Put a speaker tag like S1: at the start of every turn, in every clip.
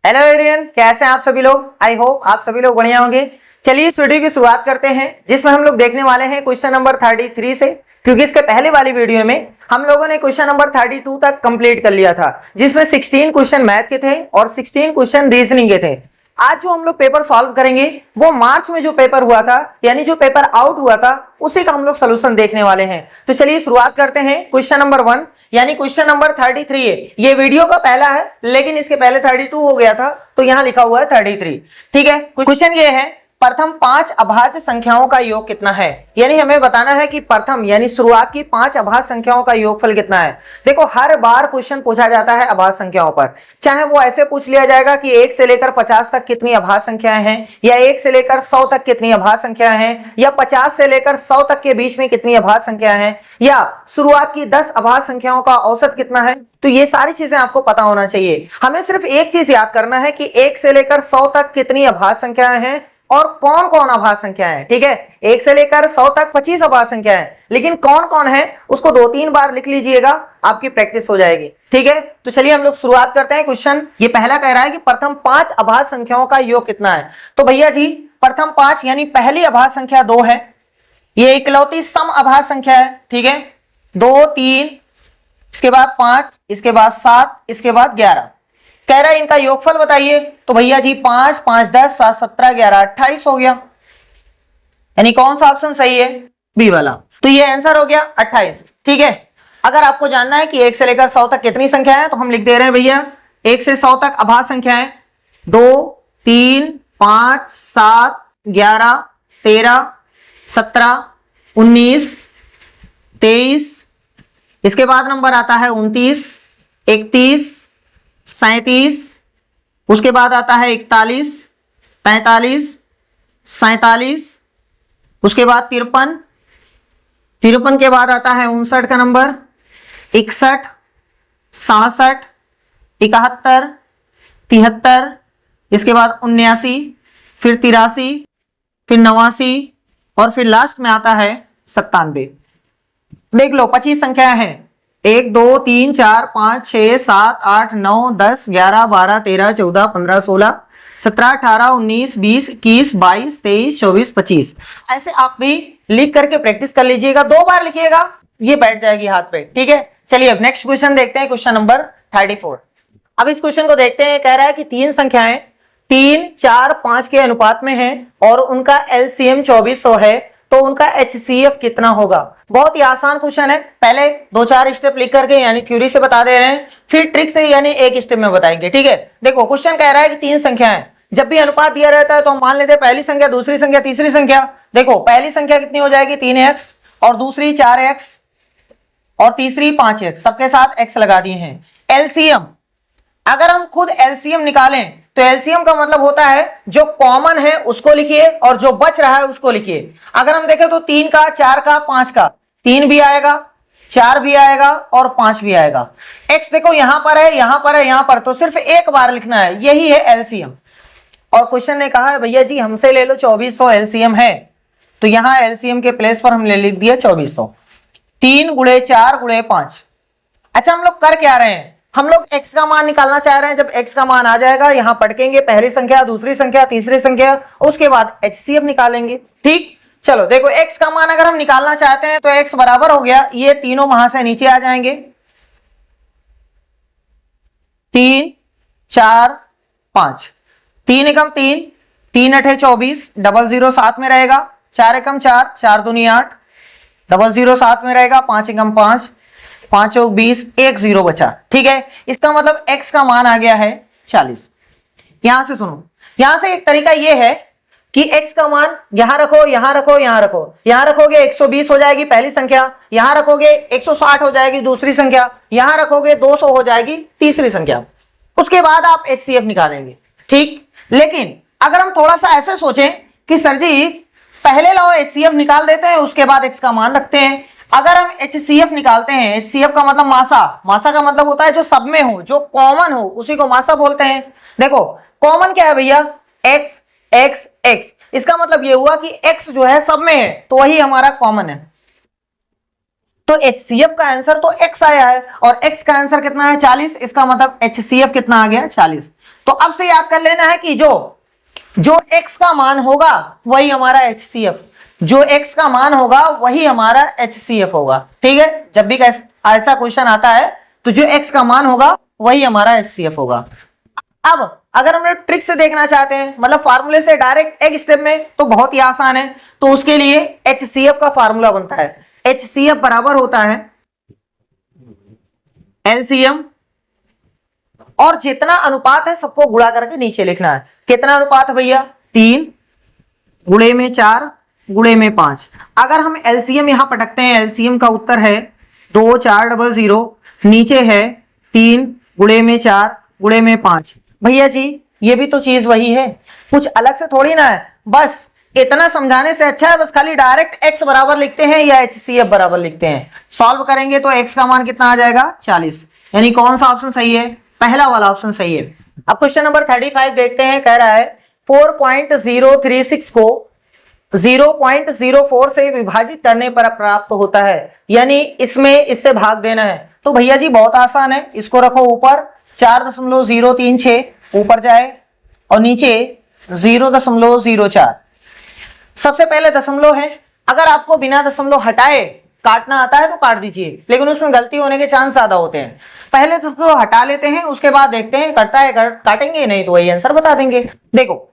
S1: Hello everyone, कैसे हैं आप सभी लोग। आई होप आप सभी लोग बढ़िया होंगे। चलिए इस वीडियो की शुरुआत करते हैं, जिसमें हम लोग देखने वाले हैं क्वेश्चन नंबर 33 से, क्योंकि इसके पहले वाली वीडियो में हम लोगों ने क्वेश्चन नंबर 32 तक कंप्लीट कर लिया था, जिसमें 16 क्वेश्चन मैथ के थे और 16 क्वेश्चन रीजनिंग के थे। आज जो हम लोग पेपर सॉल्व करेंगे वो मार्च में जो पेपर हुआ था, यानी जो पेपर आउट हुआ था, उसी का हम लोग सोल्यूशन देखने वाले हैं। तो चलिए शुरुआत करते हैं। क्वेश्चन नंबर 1 यानी क्वेश्चन नंबर 33 है। ये वीडियो का पहला है, लेकिन इसके पहले 32 हो गया था, तो यहां लिखा हुआ है 33। ठीक है, क्वेश्चन ये है, प्रथम 5 अभाज्य संख्याओं का योग कितना है। यानी हमें बताना है कि प्रथम यानी शुरुआत की 5 अभाज्य संख्याओं का योगफल कितना है। देखो, हर बार क्वेश्चन पूछा जाता है अभाज्य संख्याओं पर, चाहे वो ऐसे पूछ लिया जाएगा कि 1 से लेकर 50 तक कितनी अभाज्य संख्याएं हैं, या 1 से लेकर 100 तक कितनी अभाज्य संख्याएं हैं, या 50 से लेकर 100 तक के बीच में कितनी अभाज्य संख्याएं हैं, या शुरुआत की 10 अभाज्य संख्याओं का औसत कितना है। तो ये सारी चीजें आपको पता होना चाहिए। हमें सिर्फ एक चीज याद करना है कि 1 से लेकर 100 तक कितनी अभाज्य संख्याएं हैं और कौन कौन अभाज्य संख्याएं हैं। ठीक है, 1 से लेकर 100 तक 25 अभाज्य संख्याएं हैं, लेकिन कौन कौन है उसको 2-3 बार लिख लीजिएगा, आपकी प्रैक्टिस हो जाएगी। ठीक है, तो चलिए हम लोग शुरुआत करते हैं। क्वेश्चन ये पहला कह रहा है कि प्रथम 5 अभाज्य संख्याओं का योग कितना है। तो भैया जी, प्रथम 5 यानी पहली अभाज्य संख्या 2 है, ये इकलौती सम अभाज्य संख्या है। ठीक है, 2, 3, इसके बाद 5, इसके बाद 7, इसके बाद 11। कह रहा है इनका योगफल बताइए। तो भैया जी 5, 5, 10, 7, 17, 11, 28 हो गया। यानी कौन सा ऑप्शन सही है, बी वाला। तो ये आंसर हो गया 28। ठीक है, अगर आपको जानना है कि 1 से लेकर 100 तक कितनी संख्या है, तो हम लिख दे रहे हैं भैया 1 से 100 तक अभाज्य संख्याएं 2, 3, 5, 7, 11, 13, 17, 19, 23, इसके बाद नंबर आता है 29, 31, 37, उसके बाद आता है 41, 45, 47, उसके बाद 53, 53 के बाद आता है 59 का नंबर, 61, 67, 71, 73, इसके बाद 79, फिर 83, फिर 89 और फिर लास्ट में आता है 97। देख लो 25 संख्याएं हैं, 1, 2, 3, 4, 5, 6, 7, 8, 9, 10, 11, 12, 13, 14, 15, 16, 17, 18, 19, 20, 21, 22, 23, 24, 25। ऐसे आप भी लिख करके प्रैक्टिस कर लीजिएगा, 2 बार लिखिएगा, ये बैठ जाएगी हाथ पे। ठीक है, चलिए अब नेक्स्ट क्वेश्चन देखते हैं, क्वेश्चन नंबर 34। अब इस क्वेश्चन को देखते हैं। कह रहा है कि 3 संख्याएं 3, 4, 5 के अनुपात में है और उनका एलसीएम 2400 है, तो उनका HCF कितना होगा। बहुत ही आसान क्वेश्चन है, पहले 2-4 स्टेप लिख करके यानी थ्योरी से बता दे रहे हैं, फिर ट्रिक से यानी एक स्टेप में बताएंगे। ठीक है, देखो क्वेश्चन कह रहा है कि 3 संख्याएं, जब भी अनुपात दिया रहता है तो हम मान लेते हैं पहली संख्या, दूसरी संख्या, तीसरी संख्या। देखो पहली संख्या कितनी हो जाएगी 3x, और दूसरी 4x, और तीसरी 5x, सबके साथ x लगा दिए हैं। एलसीएम, अगर हम खुद एलसीएम निकालें तो एलसीएम का मतलब होता है जो कॉमन है उसको लिखिए और जो बच रहा है उसको लिखिए। अगर हम देखें तो 3 का, 4 का, 5 का, 3 भी आएगा, 4 भी आएगा और 5 भी आएगा। x देखो यहां पर है, यहां पर है, यहां पर, तो सिर्फ एक बार लिखना है, यही है एलसीएम। और क्वेश्चन ने कहा है भैया जी हमसे ले लो 2400 एलसीएम है, तो यहां एलसीएम के प्लेस पर हम लिख दिया 2400। 3 गुणे 4 गुणे 5। अच्छा, हम लोग कर क्या रहे हैं, हम लोग x का मान निकालना चाह रहे हैं। जब x का मान आ जाएगा यहां पटकेंगे, पहली संख्या, दूसरी संख्या, तीसरी संख्या, उसके बाद HCF निकालेंगे। ठीक, चलो देखो x का मान अगर हम निकालना चाहते हैं तो x बराबर हो गया, ये तीनों वहां से नीचे आ जाएंगे, 3, 4, 5, 3 एकम 3, 3 अठे 24, 00 साथ में रहेगा, 4 एकम 4, 4 दूनी 8, 00 साथ में रहेगा, 5 एकम 5, 5 और 20, 1 0 बचा। ठीक है, इसका मतलब x का मान आ गया है 40। यहां से सुनो, यहां से एक तरीका यह है कि x का मान यहां रखो, यहां रखो, यहां रखो, यहां रखोगे 120 हो जाएगी पहली संख्या, यहां रखोगे 160 हो जाएगी दूसरी संख्या, यहां रखोगे 200 हो जाएगी तीसरी संख्या, उसके बाद आप HCF निकालेंगे। ठीक, लेकिन अगर हम थोड़ा सा ऐसे सोचें कि सर जी पहले लाओ HCF निकाल देते हैं, उसके बाद x का मान रखते हैं। अगर हम HCF निकालते हैं, HCF का मतलब मासा, मासा का मतलब होता है जो सब में हो, जो कॉमन हो, उसी को मासा बोलते हैं। देखो कॉमन क्या है भैया, x x x, इसका मतलब ये हुआ कि x जो है सब में है, तो वही हमारा कॉमन है। तो HCF का आंसर तो x आया है और x का आंसर कितना है 40, इसका मतलब HCF कितना आ गया 40। तो अब से याद कर लेना है कि जो x का मान होगा वही हमारा HCF, जो x का मान होगा वही हमारा HCF होगा। ठीक है, जब भी ऐसा क्वेश्चन आता है तो जो x का मान होगा वही हमारा HCF होगा। अब अगर हम लोग ट्रिक से देखना चाहते हैं, मतलब फार्मूले से डायरेक्ट एक स्टेप में, तो बहुत ही आसान है। तो उसके लिए HCF का फार्मूला बनता है, HCF बराबर होता है LCM और जितना अनुपात है सबको गुणा करके नीचे लिखना है। कितना अनुपात है भैया? 3 गुणे में 4 गुणे में 5। अगर हम LCM यहां पटकते हैं, LCM का उत्तर है 2400, नीचे है 3 गुणे में 4 गुणे में 5। भैया जी ये भी तो चीज वही है, कुछ अलग से थोड़ी ना है। बस इतना समझाने से अच्छा है बस खाली डायरेक्ट x बराबर लिखते हैं या HCF बराबर लिखते हैं। सॉल्व करेंगे तो x का मान कितना आ जाएगा 40, यानी कौन सा ऑप्शन सही है? पहला वाला ऑप्शन सही है। अब क्वेश्चन नंबर 35 देखते हैं। कह रहा है 4.036 को 0.04 से विभाजित करने पर प्राप्त होता है, यानी इसमें इससे भाग देना है। तो भैया जी बहुत आसान है, इसको रखो ऊपर 4.036 ऊपर जाए और नीचे 0.04। सबसे पहले दशमलव है, अगर आपको बिना दशमलव हटाए काटना आता है तो काट दीजिए, लेकिन उसमें गलती होने के चांस ज्यादा होते हैं। पहले दशमलव हटा लेते हैं, उसके बाद देखते हैं कटता है काटेंगे, नहीं तो वही आंसर बता देंगे। देखो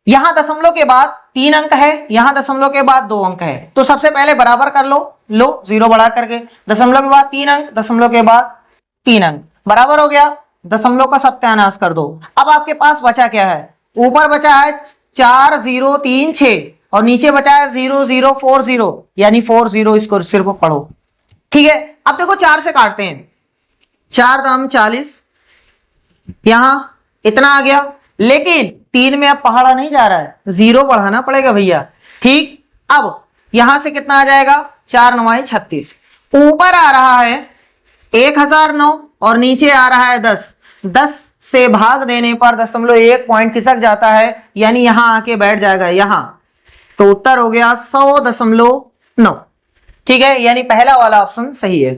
S1: यहां दशमलव के बाद 3 अंक है, यहां दशमलव के बाद 2 अंक है, तो सबसे पहले बराबर कर लो 0 बढ़ा करके, दशमलव के बाद 3 अंक, दशमलव के बाद 3 अंक, बराबर हो गया। दशमलव का सत्यानाश कर दो। अब आपके पास बचा क्या है? ऊपर बचा है 4036 और नीचे बचा है 0040, यानी 40, इसको सिर्फ पढ़ो। ठीक है, अब देखो 4 से काटते हैं, 4 दाम 40, यहां इतना आ गया, लेकिन 3 में अब पहाड़ा नहीं जा रहा है, 0 बढ़ाना पड़ेगा भैया। ठीक, अब यहां से कितना आ जाएगा 4 9 36, ऊपर आ रहा है 1009 और नीचे आ रहा है 10। 10 से भाग देने पर 0.1 पॉइंट खिसक जाता है, यानी यहां आके बैठ जाएगा यहां, तो उत्तर हो गया 100.9। ठीक है, यानी पहला वाला ऑप्शन सही है।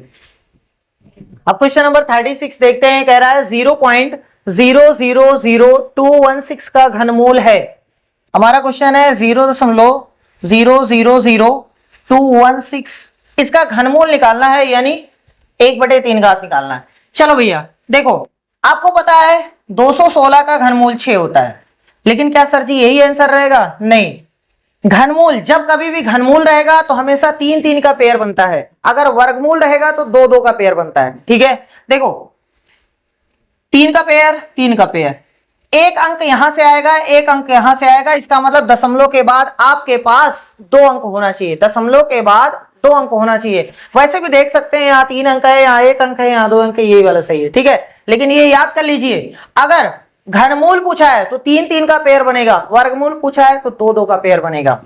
S1: अब क्वेश्चन नंबर 36 देखते हैं। कह रहा है 0.000216 का घनमूल है। हमारा क्वेश्चन है 0.000216, इसका घनमूल निकालना है, यानी 1/3 घात निकालना है। चलो भैया देखो, आपको पता है 216 का घनमूल 6 होता है, लेकिन क्या सर जी यही आंसर रहेगा? नहीं, घनमूल जब कभी भी घनमूल रहेगा तो हमेशा 3-3 का पेयर बनता है, अगर वर्गमूल रहेगा तो 2-2 का पेयर बनता है। ठीक है, देखो 3 का पेयर 3 का पेयर, एक अंक यहां से आएगा एक अंक यहां से आएगा, इसका मतलब दशमलव के बाद आपके पास 2 अंक होना चाहिए, दशमलव के बाद 2 अंक होना चाहिए। वैसे भी देख सकते हैं यहाँ 3 अंक है, यहाँ 1 अंक है, यहाँ 2 अंक है, ये वाला सही है। ठीक है, लेकिन ये याद कर लीजिए, अगर घनमूल पूछा है तो 3-3 का पेयर बनेगा, वर्गमूल पूछा है तो 2-2 का पेयर बनेगा।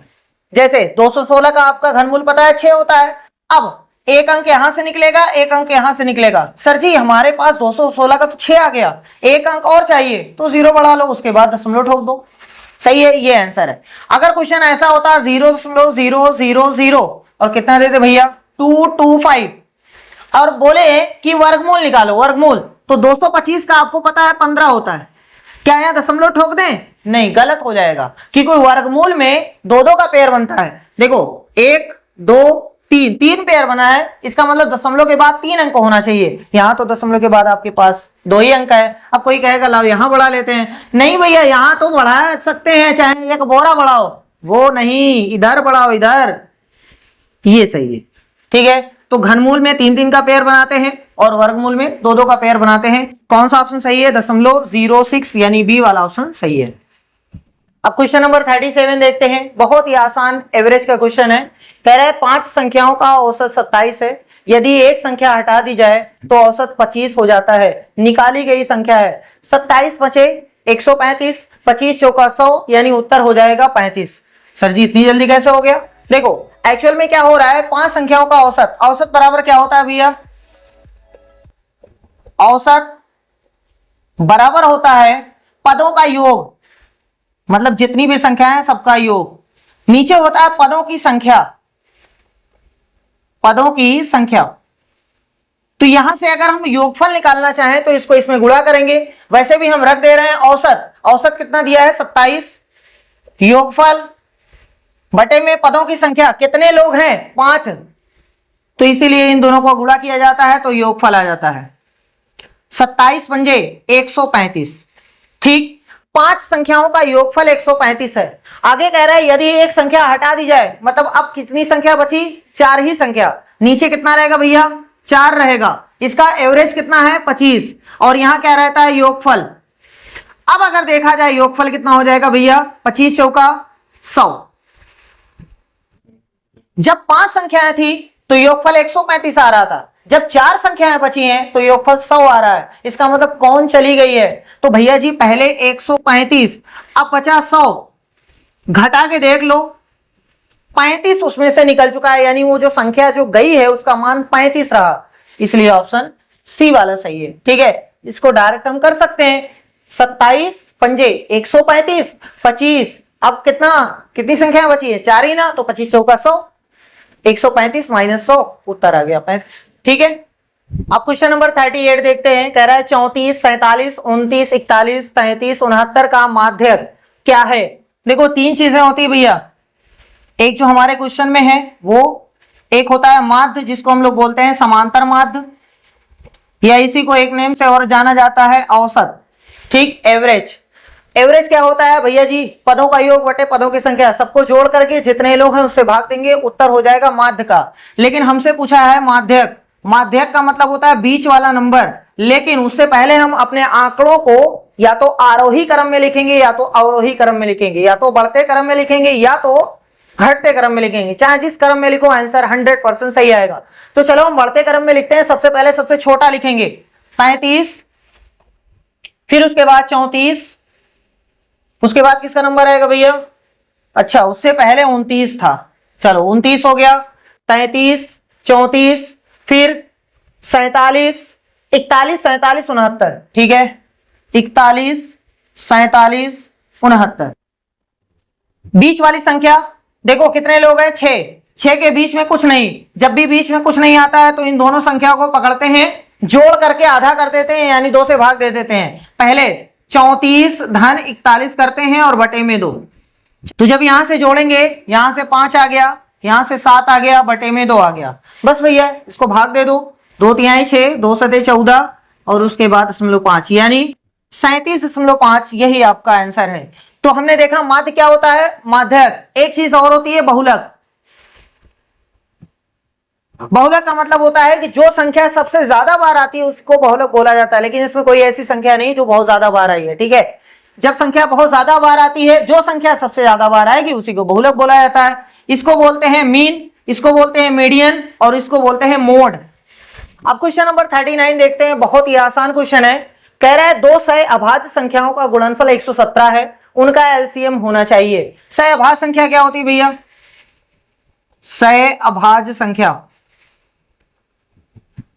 S1: जैसे 216 का आपका घनमूल पता है 6 होता है, अब एक अंक यहां से निकलेगा एक अंक यहां से निकलेगा। सर जी हमारे पास 216 का तो 6 आ गया, एक अंक और चाहिए, तो 0 बढ़ा लो, उसके बाद दशमलव ठोक दो। सही है, ये आंसर है। अगर क्वेश्चन ऐसा होता 0.000 और कितना देते भैया 225 और बोले कि वर्गमूल निकालो, वर्गमूल, तो 225 का आपको पता है 15 होता है, क्या यहां दशमलव ठोक दें? नहीं, गलत हो जाएगा, क्योंकि वर्गमूल में 2-2 का पेयर बनता है। देखो 1 2 3 पेयर बना है, इसका मतलब दशमलव के बाद 3 अंक होना चाहिए, यहां तो दशमलव के बाद आपके पास 2 ही अंक है। अब कोई कहेगा लाओ यहां बढ़ा लेते हैं, नहीं भैया यहां तो बढ़ा सकते हैं, चाहे एक बोरा बढ़ाओ, वो नहीं, इधर बढ़ाओ, इधर, ये सही है। ठीक है, तो घनमूल में 3-3 का पेयर बनाते हैं और वर्गमूल में 2-2 का पेयर बनाते हैं। कौन सा ऑप्शन सही है? 0.06, यानी बी वाला ऑप्शन सही है। अब क्वेश्चन नंबर 37 देखते हैं, बहुत ही आसान एवरेज का क्वेश्चन है। कह रहा है 5 संख्याओं का औसत 27 है, यदि एक संख्या हटा दी जाए तो औसत 25 हो जाता है। निकाली गई संख्या है 27 बचे 135, 25 चौका 100, यानी उत्तर हो जाएगा 35। सर जी इतनी जल्दी कैसे हो गया? देखो एक्चुअल में क्या हो रहा है, 5 संख्याओं का औसत, औसत बराबर क्या होता है भैया? औसत बराबर होता है पदों का योग, मतलब जितनी भी संख्या है सबका योग, नीचे होता है पदों की संख्या, पदों की संख्या। तो यहां से अगर हम योगफल निकालना चाहें तो इसको इसमें गुणा करेंगे। वैसे भी हम रख दे रहे हैं औसत, औसत कितना दिया है 27, योगफल बटे में पदों की संख्या, कितने लोग हैं 5, तो इसीलिए इन दोनों को गुणा किया जाता है तो योगफल आ जाता है 27 पंजे 135। ठीक, 5 संख्याओं का योगफल 135 है। आगे कह रहा है यदि एक संख्या हटा दी जाए, मतलब अब कितनी संख्या बची, 4 ही संख्या, नीचे कितना रहेगा भैया 4 रहेगा, इसका एवरेज कितना है 25, और यहां क्या रहता है योगफल। अब अगर देखा जाए योगफल कितना हो जाएगा भैया 25 चौका 100। जब 5 संख्याएं थी तो योगफल 135 आ रहा था, जब 4 संख्याएं बची हैं तो योगफल 100 आ रहा है। इसका मतलब कौन चली गई है, तो भैया जी पहले 135, अब बचा 100, घटा के देख लो 35 उसमें से निकल चुका है, यानी वो जो संख्या जो गई है उसका मान 35 रहा, इसलिए ऑप्शन सी वाला सही है। ठीक है, इसको डायरेक्ट हम कर सकते हैं 27 पंजे 135, 25, अब कितनी संख्या बची है 4 ही ना, तो 25 चौका 100, 135 माइनस 100, उत्तर आ गया 35। ठीक है, अब क्वेश्चन नंबर 38 देखते हैं। कह रहा है 34, 47, 29, 41, 33, 69 का माध्यक क्या है। देखो 3 चीजें होती है भैया, एक जो हमारे क्वेश्चन में है वो एक होता है माध्य, जिसको हम लोग बोलते हैं समांतर माध्य, या इसी को एक नेम से और जाना जाता है औसत। ठीक, एवरेज। एवरेज क्या होता है भैया जी, पदों का योग बटे पदों की संख्या, सबको जोड़ करके जितने लोग हैं उससे भाग देंगे, उत्तर हो जाएगा माध्य का। लेकिन हमसे पूछा है माध्यक, माध्यक का मतलब होता है बीच वाला नंबर, लेकिन उससे पहले हम अपने आंकड़ों को या तो आरोही क्रम में लिखेंगे या तो अवरोही क्रम में लिखेंगे, या तो बढ़ते क्रम में लिखेंगे या तो घटते क्रम में लिखेंगे। चाहे जिस क्रम में लिखो आंसर 100% सही आएगा। तो चलो हम बढ़ते क्रम में लिखते हैं। सबसे पहले सबसे छोटा लिखेंगे 35, फिर उसके बाद 34, उसके बाद किसका नंबर आएगा भैया, अच्छा उससे पहले 29 था, चलो 29 हो गया, 33, 34, फिर 47, 41, 47, 69। ठीक है, 41, 47, 69। बीच वाली संख्या देखो कितने लोग हैं 6, 6 के बीच में कुछ नहीं। जब भी बीच में कुछ नहीं आता है तो इन दोनों संख्या को पकड़ते हैं, जोड़ करके आधा कर देते हैं, यानी 2 से भाग दे देते हैं। पहले 34 धन 41 करते हैं और बटे में 2। तो जब यहां से जोड़ेंगे, यहां से 5 आ गया, यहां से 7 आ गया, बटे में 2 आ गया। बस भैया इसको भाग दे दो, 2 तिहाई 6, 2 सते 14 और उसके बाद 0.5 यानी 37.5, यही आपका आंसर है। तो हमने देखा माध्य क्या होता है, माध्यक। एक चीज और होती है बहुलक। बहुलक का मतलब होता है कि जो संख्या सबसे ज्यादा बार आती है उसको बहुलक बोला जाता है, लेकिन इसमें कोई ऐसी संख्या नहीं जो बहुत ज्यादा बार आई है। ठीक है, जब संख्या बहुत ज्यादा बार आती है, जो संख्या सबसे ज्यादा बार आएगी उसी को बहुलक बोला जाता है। इसको बोलते हैं मीन, इसको बोलते हैं मीडियन और इसको बोलते हैं मोड। अब क्वेश्चन नंबर 39 देखते हैं, बहुत ही आसान क्वेश्चन है। कह रहा है 2 सह अभाज्य संख्याओं का गुणनफल 117 है, उनका एलसीएम होना चाहिए। सह अभाज्य संख्या क्या होती है भैया, सह अभाज्य संख्या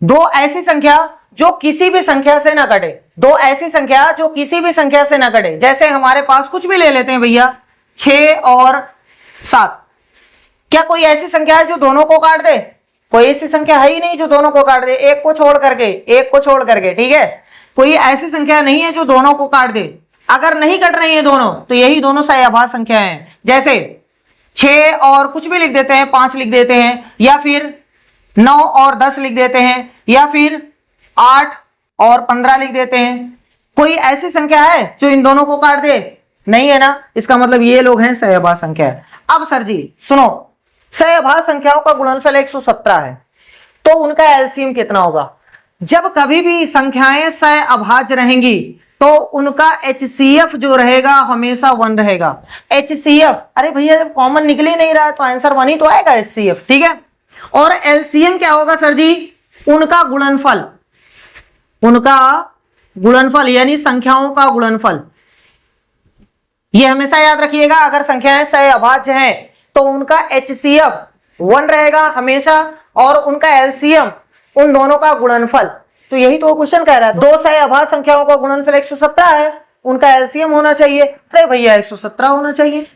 S1: 2 ऐसी संख्या जो किसी भी संख्या से ना कटे, 2 ऐसी संख्या जो किसी भी संख्या से ना कटे। जैसे हमारे पास कुछ भी ले लेते हैं भैया 6 और 7, क्या कोई ऐसी संख्या है जो दोनों को काट दे, कोई ऐसी संख्या है ही नहीं जो दोनों को काट दे, एक को छोड़ करके, एक को छोड़ करके। ठीक है, कोई ऐसी संख्या नहीं है जो दोनों को काट दे। अगर नहीं कट रही है दोनों तो यही दोनों सह अभाज्य संख्याएं हैं। जैसे 6 और कुछ भी लिख देते हैं, 5 लिख देते हैं, या फिर 9 और 10 लिख देते हैं, या फिर 8 और 15 लिख देते हैं। कोई ऐसी संख्या है जो इन दोनों को काट दे, नहीं है ना, इसका मतलब ये लोग हैं सह अभाज्य संख्या। अब सर जी सुनो, सह अभाज्य संख्याओं का गुणनफल 117 है तो उनका एलसीएम कितना होगा। जब कभी भी संख्याएं सह अभाज्य रहेंगी तो उनका HCF जो रहेगा हमेशा 1 रहेगा। HCF, अरे भैया जब कॉमन निकल ही नहीं रहा है तो आंसर 1 ही तो आएगा HCF। ठीक है, और एलसीएम क्या होगा सर जी, उनका गुणनफल, उनका गुणनफल यानी संख्याओं का गुणनफल। ये हमेशा याद रखिएगा, अगर संख्याएं सह अभाज्य हैं तो उनका HCF 1 रहेगा हमेशा और उनका एलसीएम उन दोनों का गुणनफल। तो यही तो क्वेश्चन कह रहा है, 2 सह अभाज्य संख्याओं का गुणनफल 117 है, उनका एलसीएम होना चाहिए। अरे भैया 117 होना चाहिए,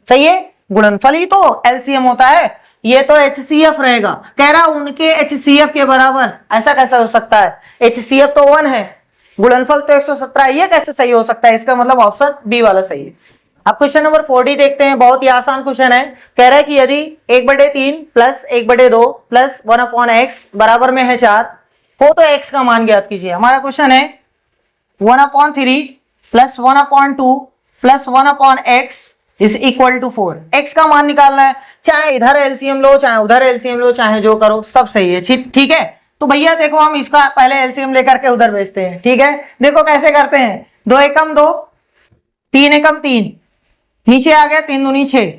S1: सही है, गुणनफल ही तो एलसीएम होता है। ये तो HCF रहेगा, कह रहा उनके HCF के बराबर, ऐसा कैसे हो सकता है? HCF तो 1 है, गुणनफल तो 117, ये कैसे सही हो सकता है? इसका मतलब ऑप्शन बी वाला सही है। अब क्वेश्चन नंबर 40 देखते हैं, बहुत ही आसान क्वेश्चन है। कह रहा है कि यदि 1/3 प्लस 1/2 प्लस 1/x बराबर में है 4 हो तो x का मान ज्ञात कीजिए। हमारा क्वेश्चन है 1/3 plus 1/2 plus 1/x is equal to 4। x का मान निकालना है, चाहे इधर एलसीएम लो चाहे उधर एलसीएम लो, चाहे जो करो सब सही है। ठीक है, तो भैया देखो हम इसका पहले एलसीएम लेकर के उधर भेजते हैं। ठीक है, देखो कैसे करते हैं, 2 एकम 2, 3 एकम 3, नीचे आ गया 3 दूनी 6,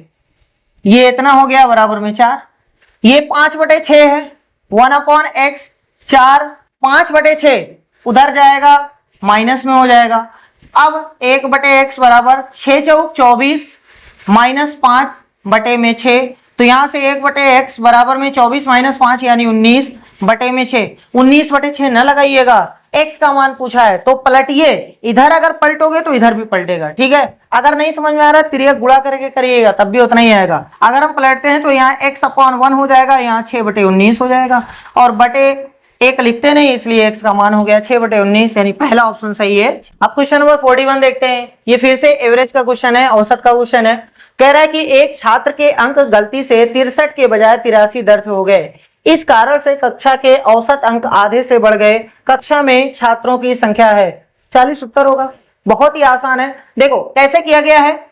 S1: ये इतना हो गया बराबर में 4, ये 5/6 है, 1/x 4, 5/6 उधर जाएगा माइनस में हो जाएगा। अब 1/x बराबर 6 चौक 24 माइनस 5/6, तो यहां से 1/x बराबर में 24 माइनस 5 यानी 19/6। 19/6 न लगाइएगा, x का मान पूछा है तो पलटिए, इधर अगर पलटोगे तो इधर भी पलटेगा। ठीक है, अगर नहीं समझ में आ रहा तिर्यक गुणा करके करिएगा तब भी उतना ही आएगा। अगर हम पलटते हैं तो यहाँ x/1 हो जाएगा, यहाँ 6/19 हो जाएगा, और बटे 1 लिखते नहीं इसलिए x का मान हो गया 6/19, यानी पहला ऑप्शन सही है। अब क्वेश्चन नंबर 41 देखते हैं, ये फिर से एवरेज का क्वेश्चन है, औसत का क्वेश्चन है। कह रहा है कि एक छात्र के अंक गलती से 63 के बजाय 83 दर्ज हो गए, इस कारण से कक्षा के औसत अंक आधे से बढ़ गए, कक्षा में छात्रों की संख्या है 40। उत्तर होगा, बहुत ही आसान है। देखो कैसे किया गया है,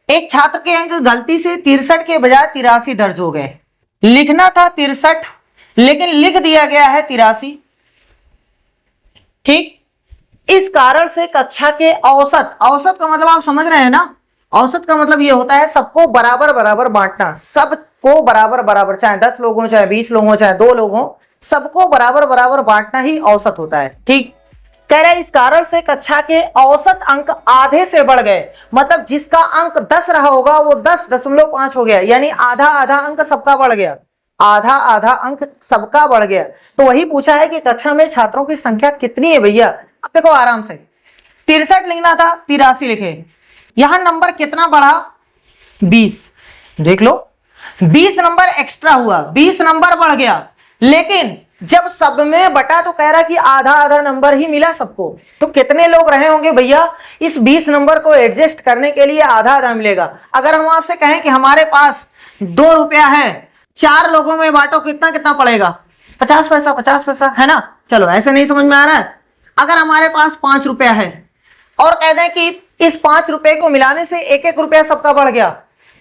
S1: एक छात्र के अंक गलती से 63 के बजाय 83 दर्ज हो गए, लिखना था 63 लेकिन लिख दिया गया है 83। ठीक, इस कारण से कक्षा के औसत, औसत का मतलब आप समझ रहे हैं ना, औसत का मतलब ये होता है सबको बराबर बराबर बांटना, सबको बराबर बराबर, चाहे 10 लोग हो चाहे 20 लोग हो चाहे 2 लोग हो, सबको बराबर बराबर बांटना ही औसत होता है। ठीक, कह रहे इस कारण से कक्षा के औसत अंक आधे से बढ़ गए, मतलब जिसका अंक 10 रहा होगा वो 10.5 हो गया, यानी आधा आधा अंक सबका बढ़ गया, आधा आधा अंक सबका बढ़ गया। तो वही पूछा है कि कक्षा में छात्रों की संख्या कितनी है भैया। अब देखो आराम से, 63 लिखना था 83 लिखे, यहां नंबर कितना बढ़ा 20, देख लो 20 नंबर एक्स्ट्रा हुआ, 20 नंबर बढ़ गया, लेकिन जब सब में बटा तो कह रहा कि आधा आधा नंबर ही मिला सबको, तो कितने लोग रहे होंगे भैया, इस 20 नंबर को एडजस्ट करने के लिए आधा आधा मिलेगा। अगर हम आपसे कहें कि हमारे पास 2 रुपया है, 4 लोगों में बांटो, कितना कितना पड़ेगा, 50 पैसा, 50 पैसा है ना। चलो ऐसे नहीं समझ में आ रहा है, अगर हमारे पास 5 रुपया है और कह दें कि इस 5 रुपए को मिलाने से 1-1 रुपया सबका बढ़ गया,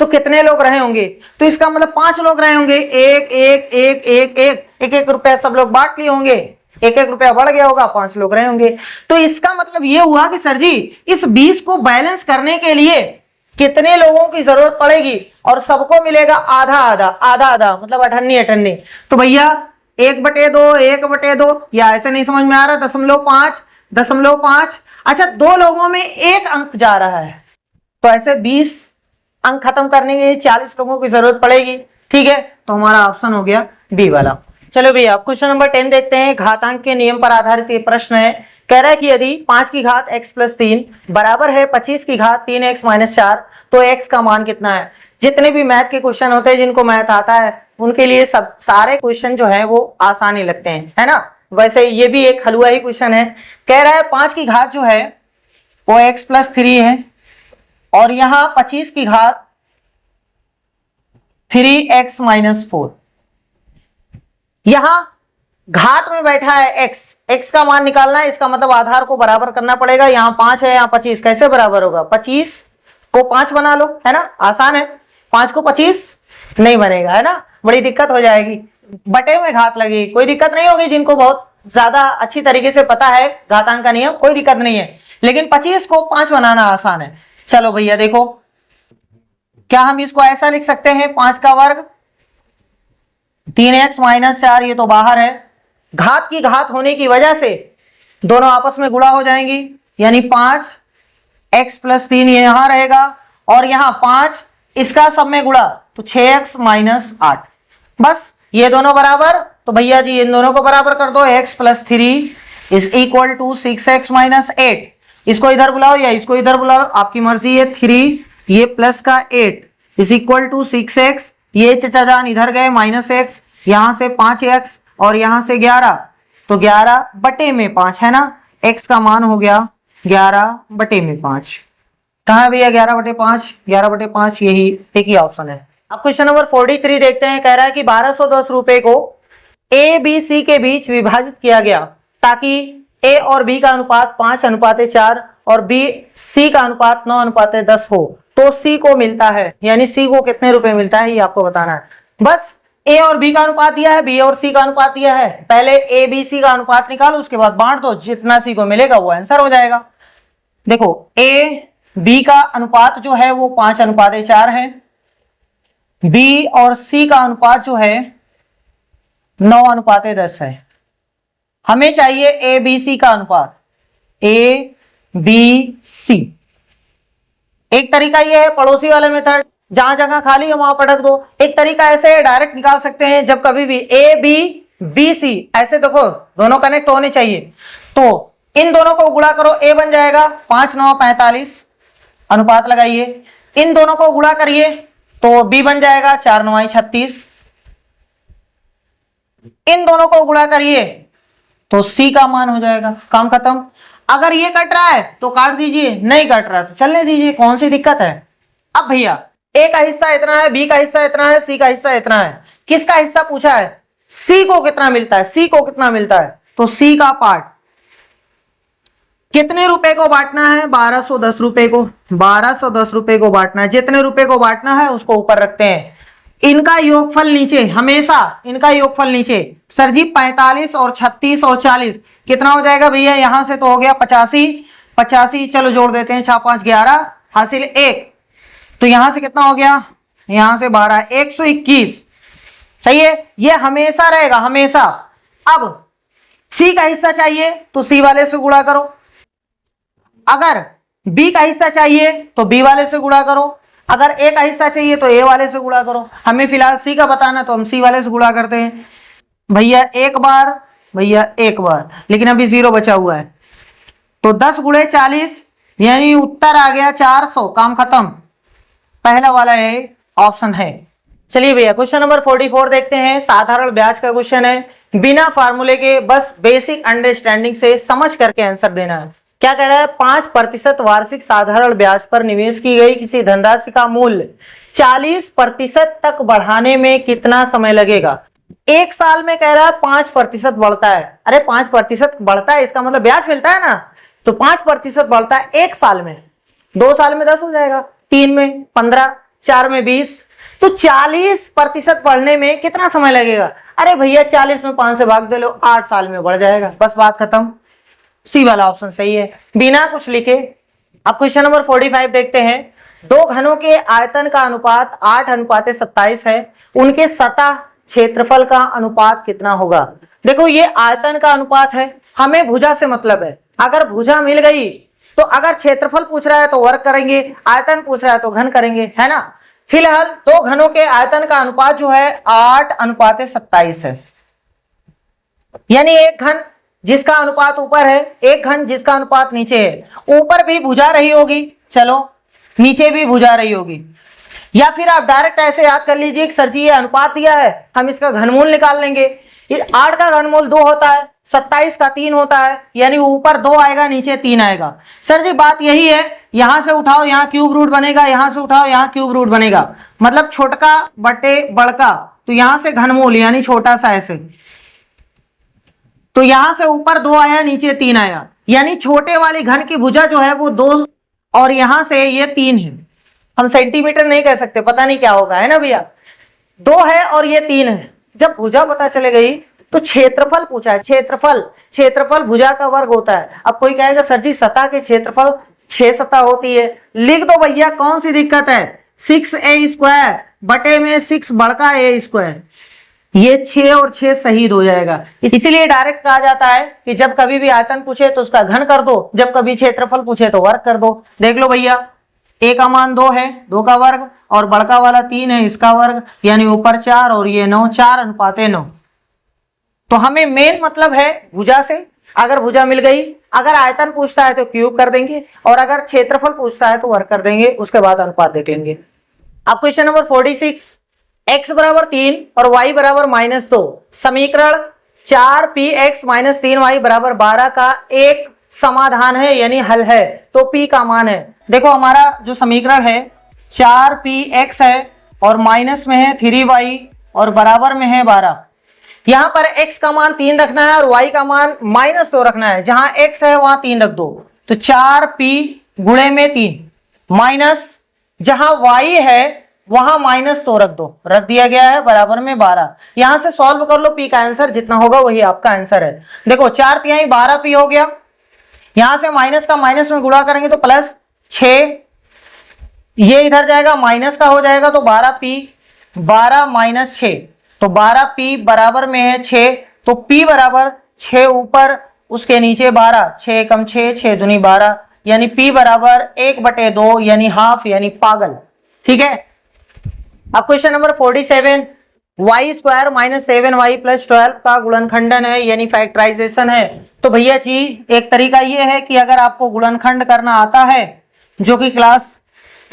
S1: तो कितने लोग रहे होंगे, तो इसका मतलब 5 लोग रहे होंगे, 1-1-1-1-1 रुपया सब लोग बांट लिए होंगे, 1-1 रुपया बढ़ गया होगा, 5 लोग रहे होंगे। तो इसका मतलब ये हुआ कि सर जी इस 20 को बैलेंस करने के लिए कितने लोगों की जरूरत पड़ेगी, और सबको मिलेगा आधा आधा, आधा आधा मतलब 98। तो भैया 1/2 1/2, या ऐसे नहीं समझ में आ रहा, 0.5 अच्छा 2 लोगों में 1 अंक जा रहा है, तो ऐसे 20 अंक खत्म करने के लिए 40 लोगों की जरूरत पड़ेगी। ठीक है, तो हमारा ऑप्शन हो गया बी वाला। चलो भैया क्वेश्चन नंबर 10 देखते हैं, घातांक के नियम पर आधारित ये प्रश्न है। कह रहा है कि यदि 5 की घात x + 3 बराबर है 25 की घात 3x - 4 तो x का मान कितना है। जितने भी मैथ के क्वेश्चन होते हैं, जिनको मैथ आता है उनके लिए सब सारे क्वेश्चन जो है वो आसान ही लगते हैं, है ना। वैसे ये भी एक हलवा ही क्वेश्चन है। कह रहा है 5 की घात जो है वो x + 3 है, और यहां 25 की घात 3x - 4, यहां घात में बैठा है x का मान निकालना है, इसका मतलब आधार को बराबर करना पड़ेगा। यहां 5 है, यहां 25, कैसे बराबर होगा, 25 को 5 बना लो, है ना, आसान है। 5 को 25 नहीं बनेगा, है ना, बड़ी दिक्कत हो जाएगी, बटे में घात लगेगी, कोई दिक्कत नहीं होगी। जिनको बहुत ज्यादा अच्छी तरीके से पता है घातांक का नियम, कोई दिक्कत नहीं है, लेकिन 25 को 5 बनाना आसान है। चलो भैया देखो, क्या हम इसको ऐसा लिख सकते हैं, 5 का वर्ग 3x - 4, ये तो बाहर है, घात की घात होने की वजह से दोनों आपस में गुणा हो जाएंगी, यानी 5x + 3 ये यहां रहेगा, और यहां 5 इसका सब में गुणा तो 6x - 8, बस ये दोनों बराबर। तो भैया जी इन दोनों को बराबर कर दो, x + 3 = 6x - 8, इसको इधर बुलाओ या इसको इधर बुलाओ, आपकी मर्जी है। 3 ये प्लस का 8 = 6x ये चचा जान इधर गए -x, यहां से 5x और यहां से 11, तो 11 बटे में 5 है ना, x का मान हो गया 11 बटे में 5। कहाँ है भैया 11 बटे 5? 11 बटे 5 यही एक ही ऑप्शन है। अब क्वेश्चन नंबर 43 देखते हैं। कह रहा है कि 1210 रुपए को ए बी सी के बीच विभाजित किया गया ताकि ए और बी का अनुपात 5:4 और बी सी का अनुपात 9:10 हो, तो सी को मिलता है, यानी सी को कितने रुपए मिलता है ये आपको बताना है। बस ए और बी का अनुपात दिया है, बी और सी का अनुपात दिया है, पहले ए बी सी का अनुपात निकालो, उसके बाद बांट दो, जितना सी को मिलेगा वो आंसर हो जाएगा। देखो ए बी का अनुपात जो है वो 5:4 है, बी और सी का अनुपात जो है 9:10 है। हमें चाहिए ए बी सी का अनुपात, ए बी सी। एक तरीका ये है पड़ोसी वाला मेथड, जहां जगह खाली हो वहां पटक दो। एक तरीका ऐसे डायरेक्ट निकाल सकते हैं, जब कभी भी ए बी बी सी ऐसे देखो दोनों कनेक्ट होने चाहिए, तो इन दोनों को गुणा करो, ए बन जाएगा 5×9 45, अनुपात लगाइए, इन दोनों को गुणा करिए तो बी बन जाएगा 4×9 36, इन दोनों को गुणा करिए तो सी का मान हो जाएगा, काम खत्म। अगर ये कट रहा है तो काट दीजिए, नहीं कट रहा है तो चलने दीजिए, कौन सी दिक्कत है। अब भैया ए का हिस्सा इतना है, बी का हिस्सा इतना है, सी का हिस्सा इतना है, किसका हिस्सा पूछा है, सी को कितना मिलता है, सी को कितना मिलता है, तो सी का पार्ट कितने रुपए को बांटना है, 1210 रुपए को, 1210 रुपए को बांटना है। जितने रुपए को बांटना है उसको ऊपर रखते हैं, इनका योगफल नीचे, हमेशा इनका योगफल नीचे। सर जी 45 और 36 और 40 कितना हो जाएगा भैया, यहां से तो हो गया 85, चलो जोड़ देते हैं 4×5 11 हासिल 1, तो यहां से कितना हो गया, यहां से 12 121, सही है, ये हमेशा रहेगा हमेशा। अब सी का हिस्सा चाहिए तो सी वाले से गुणा करो, अगर बी का हिस्सा चाहिए तो बी वाले से गुणा करो, अगर ए का हिस्सा चाहिए तो ए वाले से गुणा करो। हमें फिलहाल सी का बताना तो हम सी वाले से गुणा करते हैं, भैया एक बार, भैया एक बार, लेकिन अभी 0 बचा हुआ है, तो 10 × 40 यानी उत्तर आ गया 400, काम खत्म, पहला वाला ये ऑप्शन है। चलिए भैया क्वेश्चन नंबर 44 देखते हैं। साधारण ब्याज का क्वेश्चन है, बिना फार्मूले के, बस बेसिक अंडरस्टैंडिंग से समझ करके आंसर देना है। क्या कह रहा है, 5% वार्षिक साधारण ब्याज पर निवेश की गई किसी धनराशि का मूल्य 40% तक बढ़ाने में कितना समय लगेगा। एक साल में कह रहा है 5% बढ़ता है, अरे 5% बढ़ता है इसका मतलब ब्याज मिलता है ना, तो 5% बढ़ता है एक साल में, 2 साल में 10 हो जाएगा, 3 में 15, 4 में 20, तो 40% बढ़ने में कितना समय लगेगा। अरे भैया 40 में 5 से भाग दे लो, 8 साल में बढ़ जाएगा, बस बात खत्म। सी वाला ऑप्शन सही है, बिना कुछ लिखे। अब क्वेश्चन नंबर 45 देखते हैं। दो घनों के आयतन का अनुपात 8:27 है, उनके सतह क्षेत्रफल का अनुपात कितना होगा। देखो ये आयतन का अनुपात है, हमें भुजा से मतलब है, अगर भुजा मिल गई तो अगर क्षेत्रफल पूछ रहा है तो वर्ग करेंगे, आयतन पूछ रहा है तो घन करेंगे, है ना। फिलहाल दो घनों के आयतन का अनुपात जो है 8:27 है, यानी एक घन जिसका अनुपात ऊपर है, एक घन जिसका अनुपात नीचे है। ऊपर भी भुजा रही होगी, चलो नीचे भी भुजा रही होगी, या फिर आप डायरेक्ट ऐसे याद कर लीजिए कि सर जी ये अनुपात दिया है, हम इसका घनमूल निकाल लेंगे। 8 का घनमूल 2 होता है, 27 का 3 होता है, यानी ऊपर 2 आएगा नीचे 3 आएगा। सर जी बात यही है, यहां से उठाओ यहाँ क्यूब रूट बनेगा, यहां से उठाओ यहाँ क्यूब रूट बनेगा, मतलब छोटका बटे बड़का, तो यहां से घनमूल यानी छोटा सा ऐसे, तो यहां से ऊपर 2 आया नीचे 3 आया, यानी छोटे वाली घन की भुजा जो है वो 2 और यहां से ये 3 है। हम सेंटीमीटर नहीं कह सकते, पता नहीं क्या होगा, है ना भैया। 2 है और ये 3 है। जब भुजा पता चले गई तो क्षेत्रफल पूछा है, क्षेत्रफल भुजा का वर्ग होता है। अब कोई कहेगा सर जी सतह के क्षेत्रफल 6 सतह होती है, लिख दो भैया, कौन सी दिक्कत है। 6a² बटे में 6 बड़का a², ये 6 और 6 शहीद हो जाएगा। इसीलिए डायरेक्ट कहा जाता है कि जब कभी भी आयतन पूछे तो उसका घन कर दो, जब कभी क्षेत्रफल पूछे तो वर्ग कर दो। देख लो भैया, a का मान 2 है, 2 का वर्ग, और बड़का वाला 3 है, इसका वर्ग, यानी ऊपर 4 और ये 9, 4:9। तो हमें मेन मतलब है भुजा से, अगर भुजा मिल गई, अगर आयतन पूछता है तो क्यूब कर देंगे, और अगर क्षेत्रफल पूछता है तो वर्ग कर देंगे, उसके बाद अनुपात देख लेंगे। अब क्वेश्चन नंबर 46, x बराबर 3 और y बराबर -2, समीकरण 4px - 3y बराबर 12 का एक समाधान है यानी हल है। तो p का मान है, देखो हमारा जो समीकरण है 4px है और माइनस में है 3y और बराबर में है 12। यहां पर x का मान 3 रखना है और y का मान -2 रखना है। जहां x है वहां 3 रख दो, तो 4p गुणे में 3 माइनस जहां y है वहां -2 रख दो, रख दिया गया है, बराबर में 12। यहां से सॉल्व कर लो, p का आंसर जितना होगा वही आपका आंसर है। देखो 4 तिहाई 12p हो गया, यहां से माइनस का माइनस में गुणा करेंगे तो +6, ये इधर जाएगा माइनस का हो जाएगा तो 12p, 12 - 6 तो 12p बराबर में है 6, तो p बराबर 6 ऊपर उसके नीचे 12, 6 कम 6, 6 दूनी 12, यानी p बराबर 1/2 यानी हाफ यानी पागल। ठीक है, अब क्वेश्चन नंबर 47, y² - 7y + 12 का गुणनखंडन है यानी फैक्टराइजेशन है। तो भैया जी एक तरीका ये है कि अगर आपको गुणनखंड करना आता है, जो कि क्लास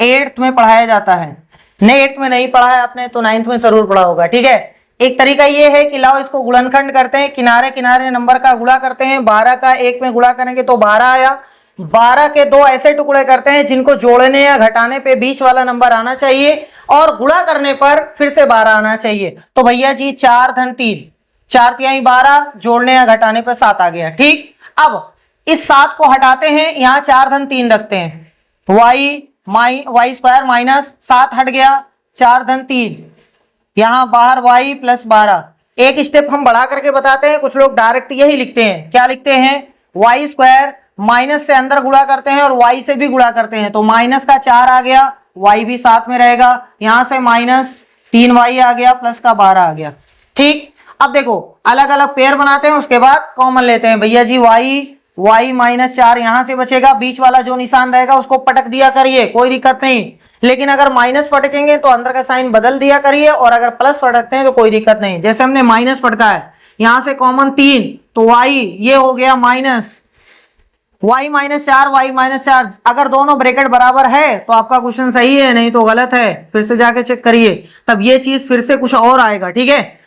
S1: 8th में पढ़ाया जाता है, नहीं 8th में नहीं पढ़ा है आपने तो 9th में जरूर पढ़ा होगा। ठीक है, एक तरीका ये है कि लाओ इसको गुणनखंड करते हैं, किनारे किनारे नंबर का गुणा करते हैं, 12 का 1 में गुणा करेंगे तो 12 आया, 12 के 2 ऐसे टुकड़े करते हैं जिनको जोड़ने या घटाने पे बीच वाला नंबर आना चाहिए और गुणा करने पर फिर से 12 आना चाहिए। तो भैया जी 4 धन 3, 4 तिहाई 12, जोड़ने या घटाने पर 7 आ गया। ठीक, अब इस 7 को हटाते हैं, यहाँ 4 धन 3 रखते हैं, y² - 7 हट गया, 4 धन 3, यहां बाहर y + 12। एक स्टेप हम बढ़ा करके बताते हैं, कुछ लोग डायरेक्ट यही लिखते हैं, क्या लिखते हैं, y² माइनस से अंदर गुणा करते हैं और y से भी गुणा करते हैं, तो माइनस का 4 आ गया, y भी साथ में रहेगा, यहां से -3y आ गया, प्लस का 12 आ गया। ठीक, अब देखो अलग अलग पेयर बनाते हैं, उसके बाद कॉमन लेते हैं। भैया जी y -4 यहां से बचेगा, बीच वाला जो निशान रहेगा उसको पटक दिया करिए, कोई दिक्कत नहीं, लेकिन अगर माइनस पटकेंगे तो अंदर का साइन बदल दिया करिए, और अगर प्लस पटकते हैं तो कोई दिक्कत नहीं। जैसे हमने माइनस पटका है, यहां से कॉमन 3 तो y ये हो गया माइनस, y -4 y -4, अगर दोनों ब्रैकेट बराबर है तो आपका क्वेश्चन सही है, नहीं तो गलत है, फिर से जाके चेक करिए, तब ये चीज फिर से कुछ और आएगा। ठीक है,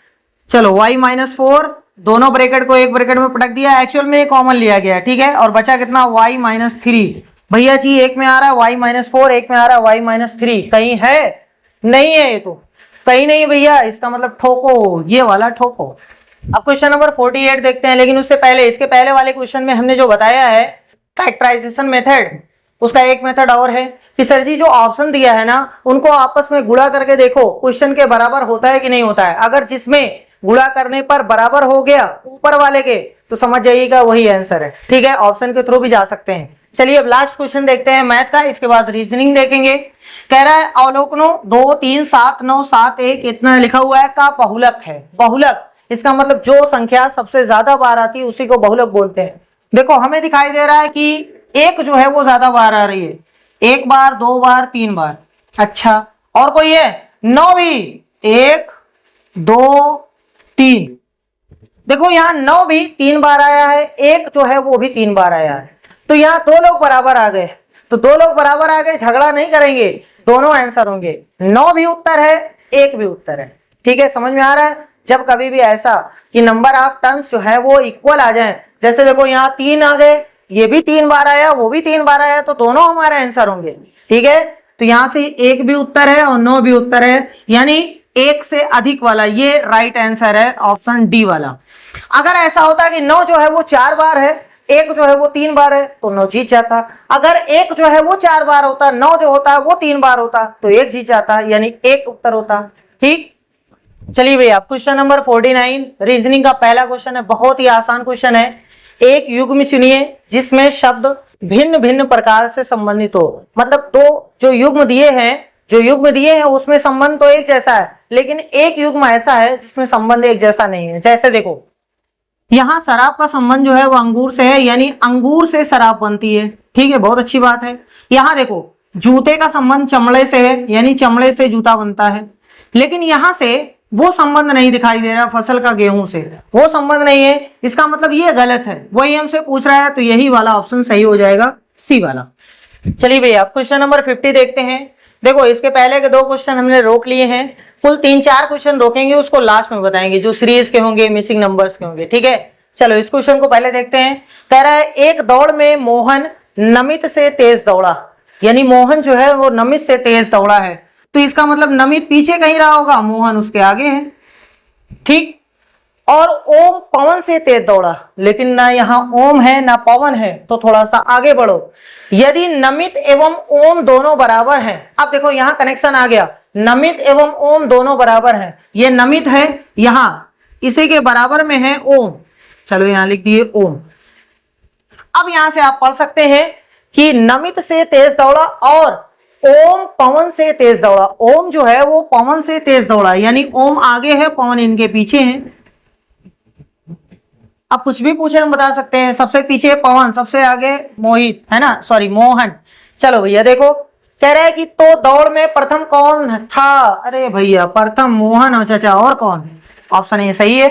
S1: चलो y -4 दोनों ब्रैकेट को एक ब्रैकेट में पटक दिया, एक्चुअल में कॉमन लिया गया। ठीक है, और बचा कितना, y -3। भैया जी एक में आ रहा है y -4, एक में आ रहा है y -3, कहीं है, नहीं है, ये तो कहीं नहीं भैया, इसका मतलब ठोको, ये वाला ठोको। अब क्वेश्चन नंबर 48 देखते हैं, लेकिन उससे पहले इसके पहले वाले क्वेश्चन में हमने जो बताया है फैक्टराइजेशन मेथड, उसका एक मेथड और है कि सर जी जो ऑप्शन दिया है ना उनको आपस में गुणा करके देखो क्वेश्चन के बराबर होता है कि नहीं होता है। अगर जिसमें गुणा करने पर बराबर हो गया ऊपर वाले के तो समझ जाइएगा वही आंसर है। ठीक है, ऑप्शन के थ्रू भी जा सकते हैं। चलिए अब लास्ट क्वेश्चन देखते हैं मैथ का, इसके बाद रीजनिंग देखेंगे। कह रहा है अवलोकनो 2 3 7 9 7 1 इतना लिखा हुआ है का बहुलक है। बहुलक इसका मतलब जो संख्या सबसे ज्यादा बार आती है उसी को बहुलक बोलते हैं। देखो हमें दिखाई दे रहा है कि एक जो है वो ज्यादा बार आ रही है, 1 बार 2 बार 3 बार। अच्छा और कोई है, 9 भी, 1 2 3, देखो यहाँ 9 भी 3 बार आया है, 1 जो है वो भी 3 बार आया है, तो यहाँ 2 लोग बराबर आ गए, तो 2 लोग बराबर आ गए, झगड़ा नहीं करेंगे, दोनों आंसर होंगे। 9 भी उत्तर है, 1 भी उत्तर है। ठीक है, समझ में आ रहा है। जब कभी भी ऐसा कि नंबर ऑफ टर्म्स जो है वो इक्वल आ जाए, जैसे देखो यहाँ 3 आ गए, ये भी 3 बार आया, वो भी 3 बार आया, तो दोनों हमारे आंसर होंगे। ठीक है, तो यहाँ से 1 भी उत्तर है और 9 भी उत्तर है, यानी 1 से अधिक वाला ये राइट आंसर है, ऑप्शन डी वाला। अगर ऐसा होता कि 9 जो है वो 4 बार है, 1 जो है वो 3 बार है, तो 9 जीत जाता। अगर 1 जो है वो 4 बार होता, 9 जो होता है वो 3 बार होता, तो 1 जीत जाता, यानी 1 उत्तर होता। ठीक, चलिए भैया क्वेश्चन नंबर 49 रीजनिंग का पहला क्वेश्चन है, बहुत ही आसान क्वेश्चन है। एक युग्म चुनिए जिसमें शब्द भिन्न भिन्न प्रकार से संबंधित हो, मतलब दो जो युग्म दिए हैं उसमें संबंध तो एक जैसा है, लेकिन एक युग्म ऐसा है जिसमें संबंध एक जैसा नहीं है। जैसे देखो यहाँ शराब का संबंध जो है वो अंगूर से है, यानी अंगूर से शराब बनती है। ठीक है, बहुत अच्छी बात है। यहाँ देखो जूते का संबंध चमड़े से है, यानी चमड़े से जूता बनता है, लेकिन यहाँ से वो संबंध नहीं दिखाई दे रहा, फसल का गेहूं से वो संबंध नहीं है, इसका मतलब ये गलत है, वही हमसे पूछ रहा है, तो यही वाला ऑप्शन सही हो जाएगा, सी वाला। चलिए भैया क्वेश्चन नंबर 50 देखते हैं। देखो इसके पहले के 2 क्वेश्चन हमने रोक लिए हैं, कुल 3-4 क्वेश्चन रोकेंगे, उसको लास्ट में बताएंगे, जो सीरीज के होंगे, मिसिंग नंबर्स के होंगे। ठीक है, चलो इस क्वेश्चन को पहले देखते हैं। कह रहा है एक दौड़ में मोहन नमित से तेज दौड़ा, यानी मोहन जो है वो नमित से तेज दौड़ा है, तो इसका मतलब नमित पीछे कहीं रहा होगा, मोहन उसके आगे है। ठीक, और ओम पवन से तेज दौड़ा, लेकिन ना यहाँ ओम है ना पवन है, तो थोड़ा सा आगे बढ़ो। यदि नमित एवं ओम दोनों बराबर हैं, अब देखो यहाँ कनेक्शन आ गया, नमित एवं ओम दोनों बराबर हैं, ये नमित है, यहां इसी के बराबर में है ओम, चलो यहां लिख दिए ओम। अब यहां से आप पढ़ सकते हैं कि नमित से तेज दौड़ा और ओम पवन से तेज दौड़ा। ओम जो है वो पवन से तेज दौड़ा, यानी ओम आगे है, पवन इनके पीछे है। अब कुछ भी पूछे हम बता सकते हैं, सबसे पीछे पवन, सबसे आगे मोहित, है ना, सॉरी मोहन। चलो भैया देखो, कह रहा है कि तो दौड़ में प्रथम कौन था? अरे भैया प्रथम मोहन और चाचा, और कौन? ऑप्शन ए सही है।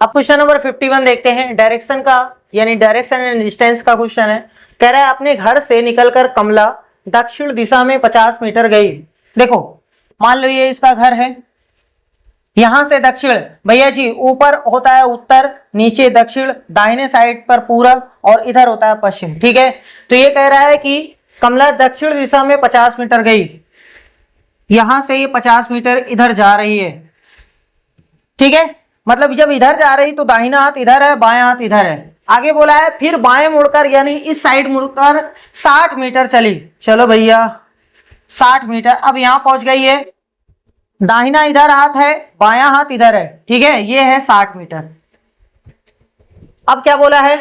S1: अब क्वेश्चन नंबर 51 देखते हैं, डायरेक्शन का यानी डायरेक्शन एंड डिस्टेंस का क्वेश्चन है। कह रहा है अपने घर से निकलकर कमला दक्षिण दिशा में 50 मीटर गई। देखो मान लो ये इसका घर है, यहां से दक्षिण, भैया जी ऊपर होता है उत्तर, नीचे दक्षिण, दाहिने साइड पर पूरब और इधर होता है पश्चिम। ठीक है, तो ये कह रहा है कि कमला दक्षिण दिशा में 50 मीटर गई, यहां से ये 50 मीटर इधर जा रही है। ठीक है, मतलब जब इधर जा रही तो दाहिना हाथ इधर है, बायां हाथ इधर है। आगे बोला है फिर बाएं मुड़कर यानी इस साइड मुड़कर 60 मीटर चली। चलो भैया 60 मीटर, अब यहां पहुंच गई है, दाहिना इधर हाथ है, बायां हाथ इधर है। ठीक है, ये है 60 मीटर। अब क्या बोला है,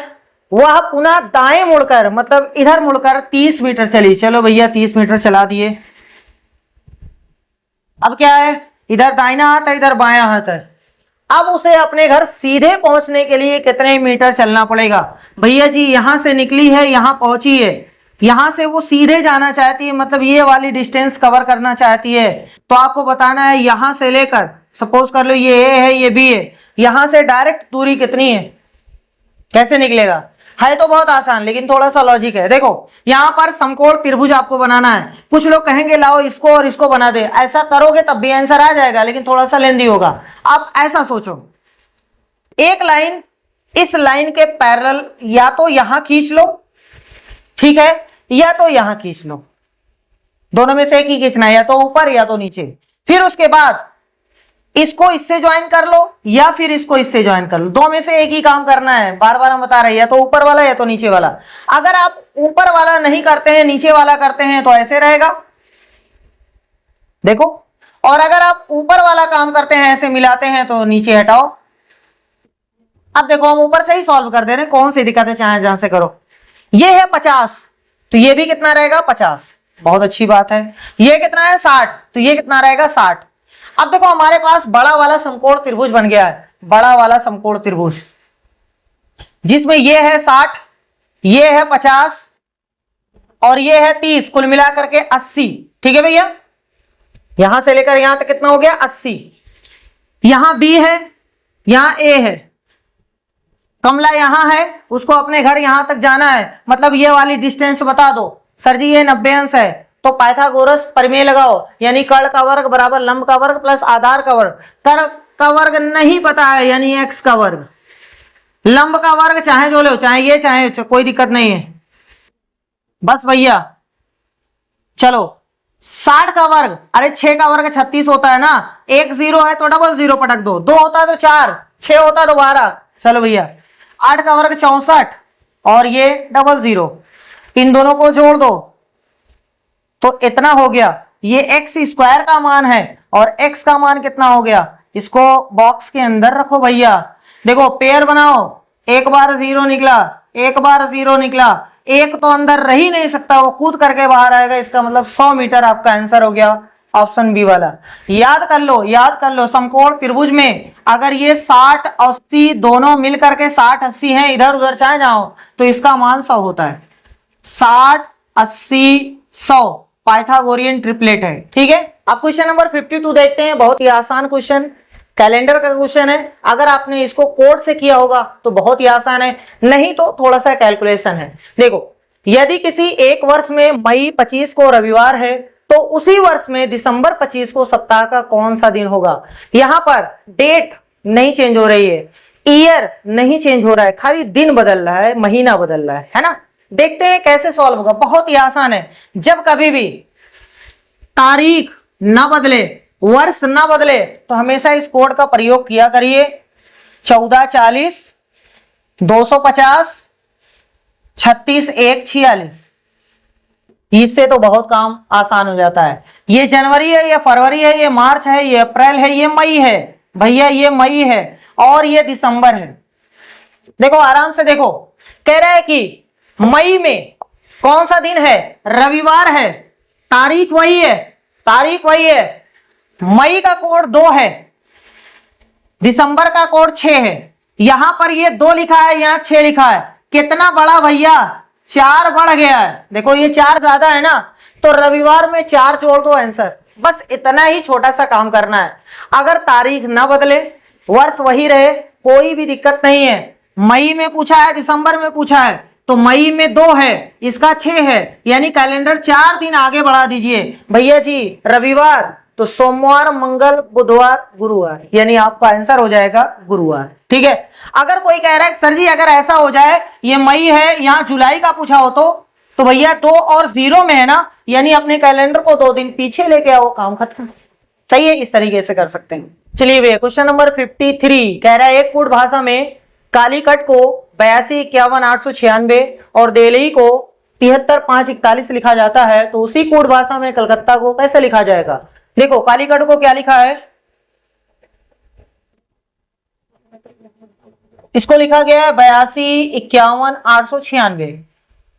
S1: वह पुनः दाएं मुड़कर मतलब इधर मुड़कर 30 मीटर चली। चलो भैया 30 मीटर चला दिए। अब क्या है, इधर दाहिना हाथ है, इधर बायां हाथ है। अब उसे अपने घर सीधे पहुंचने के लिए कितने मीटर चलना पड़ेगा? भैया जी यहां से निकली है, यहां पहुंची है, यहां से वो सीधे जाना चाहती है, मतलब ये वाली डिस्टेंस कवर करना चाहती है, तो आपको बताना है यहां से लेकर, सपोज कर लो ये ए है, ये बी है, यहां से डायरेक्ट दूरी कितनी है, कैसे निकलेगा? है तो बहुत आसान, लेकिन थोड़ा सा लॉजिक है। देखो यहां पर समकोण त्रिभुज आपको बनाना है। कुछ लोग कहेंगे लाओ इसको और इसको बना दे, ऐसा करोगे तब भी आंसर आ जाएगा, लेकिन थोड़ा सा लेंदी होगा। अब ऐसा सोचो, एक लाइन इस लाइन के पैरेलल या तो यहां खींच लो, ठीक है, या तो यहां खींच लो, दोनों में से एक ही खींचना है, या तो ऊपर या तो नीचे। फिर उसके बाद इसको इससे ज्वाइन कर लो या फिर इसको इससे ज्वाइन कर लो, दो में से एक ही काम करना है। बार बार हम बता रहे हैं, या तो ऊपर वाला या तो नीचे वाला। अगर आप ऊपर वाला नहीं करते हैं, नीचे वाला करते हैं, तो ऐसे रहेगा, देखो। और अगर आप ऊपर वाला काम करते हैं, ऐसे मिलाते हैं, तो नीचे हटाओ। अब देखो हम ऊपर से ही सॉल्व कर दे रहे हैं, कौन सी दिक्कत है, चाहे जहां से करो। ये है 50, तो ये भी कितना रहेगा 50, बहुत अच्छी बात है। ये कितना है 60, तो ये कितना रहेगा 60। अब देखो हमारे पास बड़ा वाला समकोण त्रिभुज बन गया है, बड़ा वाला समकोण त्रिभुज, जिसमें ये है 60, ये है 50 और ये है 30, कुल मिलाकर के 80। ठीक है भैया, यहां से लेकर यहां तक कितना हो गया 80। यहां बी है, यहां ए है, कमला यहां है, उसको अपने घर यहां तक जाना है, मतलब ये वाली डिस्टेंस बता दो। सर जी ये 90 अंश है, तो पाइथागोरस प्रमेय लगाओ, यानी कर्ण का वर्ग बराबर लंब का वर्ग प्लस आधार का वर्ग। कर्ण का वर्ग नहीं पता है, यानी एक्स का वर्ग, लंब का वर्ग चाहे जो लो, चाहे ये चाहे कोई दिक्कत नहीं है। बस भैया चलो 60 का वर्ग, अरे 6 का वर्ग 36 होता है ना, एक 0 है तो डबल 0 पटक दो, 2 होता है तो 4, 6 होता है तो 12। चलो भैया 8 का वर्ग 64 और ये डबल 0, इन दोनों को जोड़ दो तो इतना हो गया। ये एक्स स्क्वायर का मान है और एक्स का मान कितना हो गया, इसको बॉक्स के अंदर रखो भैया। देखो पेयर बनाओ, एक बार 0 निकला, एक बार 0 निकला, एक तो अंदर रह ही नहीं सकता, वो कूद करके बाहर आएगा, इसका मतलब 100 मीटर आपका आंसर हो गया, ऑप्शन बी वाला। याद कर लो, याद कर लो, समकोण त्रिभुज में अगर ये 60 80 दोनों मिलकर के 60 80 हैं, इधर उधर चाहे जाओ, तो इसका मान 100 होता है। 60 80 100 पाइथागोरियन ट्रिपलेट है। ठीक है, अब क्वेश्चन नंबर 52 देखते हैं, बहुत ही आसान क्वेश्चन, कैलेंडर का क्वेश्चन है। अगर आपने इसको कोड से किया होगा तो बहुत ही आसान है, नहीं तो थोड़ा सा कैलकुलेशन है। देखो यदि किसी एक वर्ष में मई 25 को रविवार है तो उसी वर्ष में दिसंबर 25 को सप्ताह का कौन सा दिन होगा। यहां पर डेट नहीं चेंज हो रही है, ईयर नहीं चेंज हो रहा है, खाली दिन बदल रहा है, महीना बदल रहा है ना। देखते हैं कैसे सॉल्व होगा। बहुत ही आसान है। जब कभी भी तारीख ना बदले, वर्ष ना बदले, तो हमेशा इस कोड का प्रयोग किया करिए। 1440 250 36 1 46। इससे तो बहुत काम आसान हो जाता है। ये जनवरी है, ये फरवरी है, ये मार्च है, ये अप्रैल है, ये मई है भैया, ये मई है और ये दिसंबर है। देखो आराम से देखो, कह रहा है कि मई में कौन सा दिन है, रविवार है, तारीख वही है, तारीख वही है। मई का कोड 2 है, दिसंबर का कोड 6 है। यहां पर ये 2 लिखा है, यहां 6 लिखा है। कितना बड़ा भैया, 4 बढ़ गया है। देखो ये 4 ज्यादा है ना, तो रविवार में 4 जोड़ दो आंसर। बस इतना ही छोटा सा काम करना है। अगर तारीख ना बदले, वर्ष वही रहे, कोई भी दिक्कत नहीं है। मई में पूछा है, दिसंबर में पूछा है, तो मई में 2 है, इसका 6 है, यानी कैलेंडर 4 दिन आगे बढ़ा दीजिए भैया जी। रविवार तो सोमवार, मंगल, बुधवार, गुरुवार, यानी आपका आंसर हो जाएगा गुरुवार। ठीक है। अगर कोई कह रहा है सर जी अगर ऐसा हो जाए, ये मई है, यहां जुलाई का पूछा हो तो भैया 2 और 0 में है ना, यानी अपने कैलेंडर को 2 दिन पीछे लेके आओ, काम खत्म। सही है, इस तरीके से कर सकते हैं। चलिए भैया क्वेश्चन नंबर 53 कह रहा है एक कूट भाषा में कालीकट को 82 51 896 और देलई को 73 5 41 लिखा जाता है, तो उसी कूट भाषा में कलकत्ता को कैसे लिखा जाएगा। देखो कालीकट को क्या लिखा है, इसको लिखा गया है 82 51 896,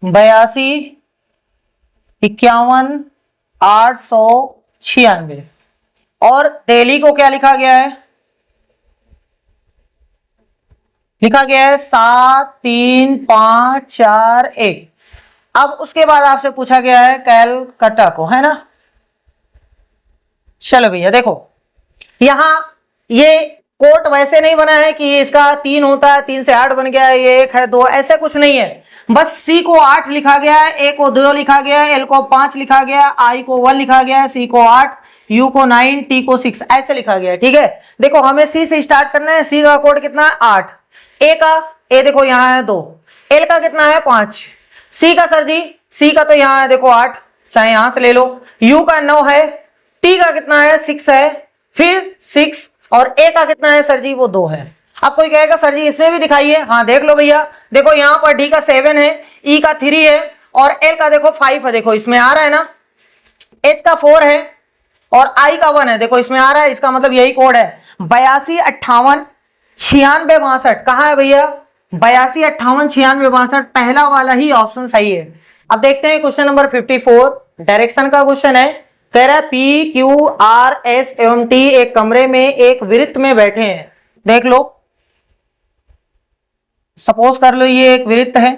S1: 82 51 896। और दिल्ली को क्या लिखा गया है, लिखा गया है 7 3 5 4 1। अब उसके बाद आपसे पूछा गया है कैलकाटा को, है ना। चलो भैया देखो, यहां ये कोट वैसे नहीं बना है कि इसका 3 होता है, 3 से 8 बन गया है, ये 1 है 2, ऐसे कुछ नहीं है। बस सी को 8 लिखा गया है, ए को 2 लिखा गया है, एल को 5 लिखा गया है, आई को 1 लिखा गया है, सी को 8, यू को 9, टी को 6 ऐसे लिखा गया है। ठीक है। देखो हमें सी से स्टार्ट करना है। सी का कोड कितना है 8, ए का, ए देखो यहां है 2, एल का कितना है 5, सी का सर जी, सी का तो यहां है देखो 8, चाहे यहां से ले लो, यू का 9 है, टी का कितना है 6 है, फिर 6 और ए का कितना है सर जी वो 2 है। अब कोई कहेगा सर जी इसमें भी दिखाइए, हाँ देख लो भैया, देखो यहां पर डी का 7 है, ई का 3 है और एल का देखो 5 है, देखो इसमें आ रहा है ना, एच का 4 है और आई का 1 है, देखो इसमें आ रहा है, इसका मतलब यही कोड है 82 58 96 62। कहां है भैया 82 58 96 62, पहला वाला ही ऑप्शन सही है। अब देखते हैं क्वेश्चन नंबर 54, डायरेक्शन का क्वेश्चन है। कह रहा है पी क्यू आर एस एवं टी एक कमरे में एक वृत्त में बैठे हैं। देख लो, सपोज कर लो ये एक वृत्त है,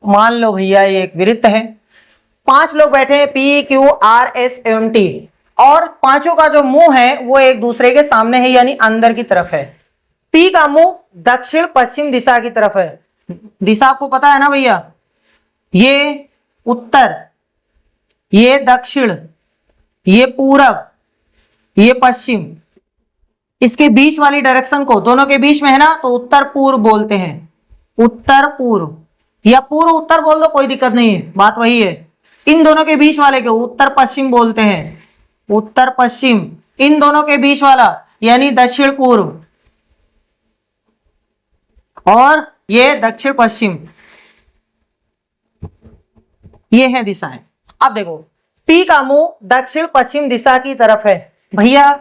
S1: मान लो भैया ये एक वृत्त है, 5 लोग बैठे हैं पी क्यू आर एस एवं टी, और पांचों का जो मुंह है वो एक दूसरे के सामने है, यानी अंदर की तरफ है। पी का मुंह दक्षिण पश्चिम दिशा की तरफ है। दिशा आपको पता है ना भैया, ये उत्तर, ये दक्षिण, ये पूरब, ये पश्चिम। इसके बीच वाली डायरेक्शन को, दोनों के बीच में है ना, तो उत्तर पूर्व बोलते हैं, उत्तर पूर्व, या पूर्व उत्तर बोल दो कोई दिक्कत नहीं है, बात वही है। इन दोनों के बीच वाले को उत्तर पश्चिम बोलते हैं, उत्तर पश्चिम। इन दोनों के बीच वाला यानी दक्षिण पूर्व, और ये दक्षिण पश्चिम, ये है दिशाएं। अब देखो पी का मुंह दक्षिण पश्चिम दिशा की तरफ है भैया,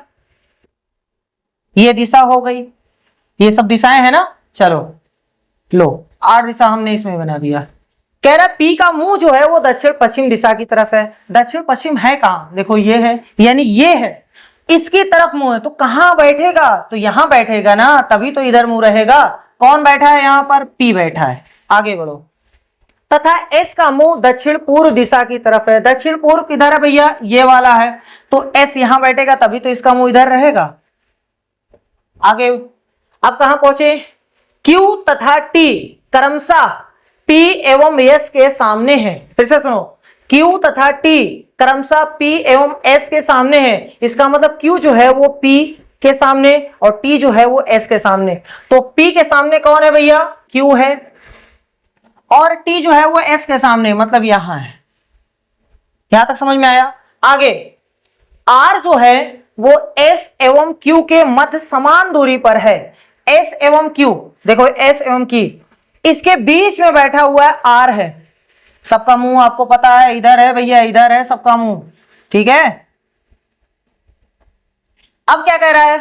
S1: ये दिशा हो गई, ये सब दिशाएं है ना। चलो लो 8 दिशा हमने इसमें बना दिया। कह रहा पी का मुंह जो है वो दक्षिण पश्चिम दिशा की तरफ है। दक्षिण पश्चिम है कहां, देखो ये है, यानी ये है, इसकी तरफ मुंह है, तो कहां बैठेगा, तो यहां बैठेगा ना, तभी तो इधर मुंह रहेगा। कौन बैठा है यहां पर, पी बैठा है। आगे बढ़ो। तथा एस का मुंह दक्षिण पूर्व दिशा की तरफ है। दक्षिण पूर्व किधर है भैया, ये वाला है, तो एस यहां बैठेगा तभी तो इसका मुंह इधर रहेगा। आगे अब कहां पहुंचे, क्यू तथा टी क्रमशः पी एवं एस के सामने है। फिर से सुनो, Q तथा T क्रमशः P एवं S के सामने है। इसका मतलब Q जो है वो P के सामने और T जो है वो S के सामने। तो P के सामने कौन है भैया? Q है, और T जो है वो S के सामने, मतलब यहां है। यहां तक समझ में आया? आगे R जो है वो S एवं Q के मध्य समान दूरी पर है। S एवं Q, देखो S एवं Q, इसके बीच में बैठा हुआ है R है। सबका मुंह आपको पता है, इधर है भैया, इधर है सबका मुंह, ठीक है। अब क्या कह रहा है?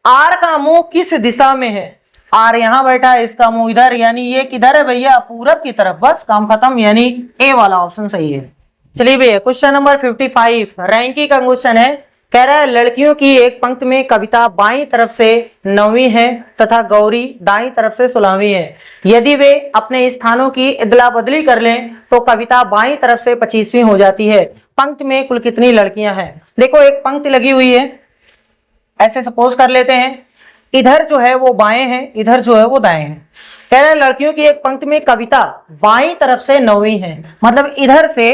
S1: R का मुंह किस दिशा में है? R यहां बैठा है, इसका मुंह इधर, यानी ये किधर है भैया? पूरब की तरफ। बस काम खत्म, यानी ए वाला ऑप्शन सही है। चलिए भैया क्वेश्चन नंबर 55 रैंकी का क्वेश्चन है। कह रहा है लड़कियों की एक पंक्ति में कविता बाईं तरफ से 9वीं है तथा गौरी दाईं तरफ से 16वीं है। यदि वे अपने स्थानों की अदला बदली कर लें तो कविता बाईं तरफ से 25वीं हो जाती है। पंक्ति में कुल कितनी लड़कियां हैं? देखो एक पंक्ति लगी हुई है, ऐसे सपोज कर लेते हैं, इधर जो है वो बाएं है, इधर जो है वो दाएं है। कह रहे हैं लड़कियों की एक पंक्ति में कविता बाईं तरफ से 9वीं है, मतलब इधर से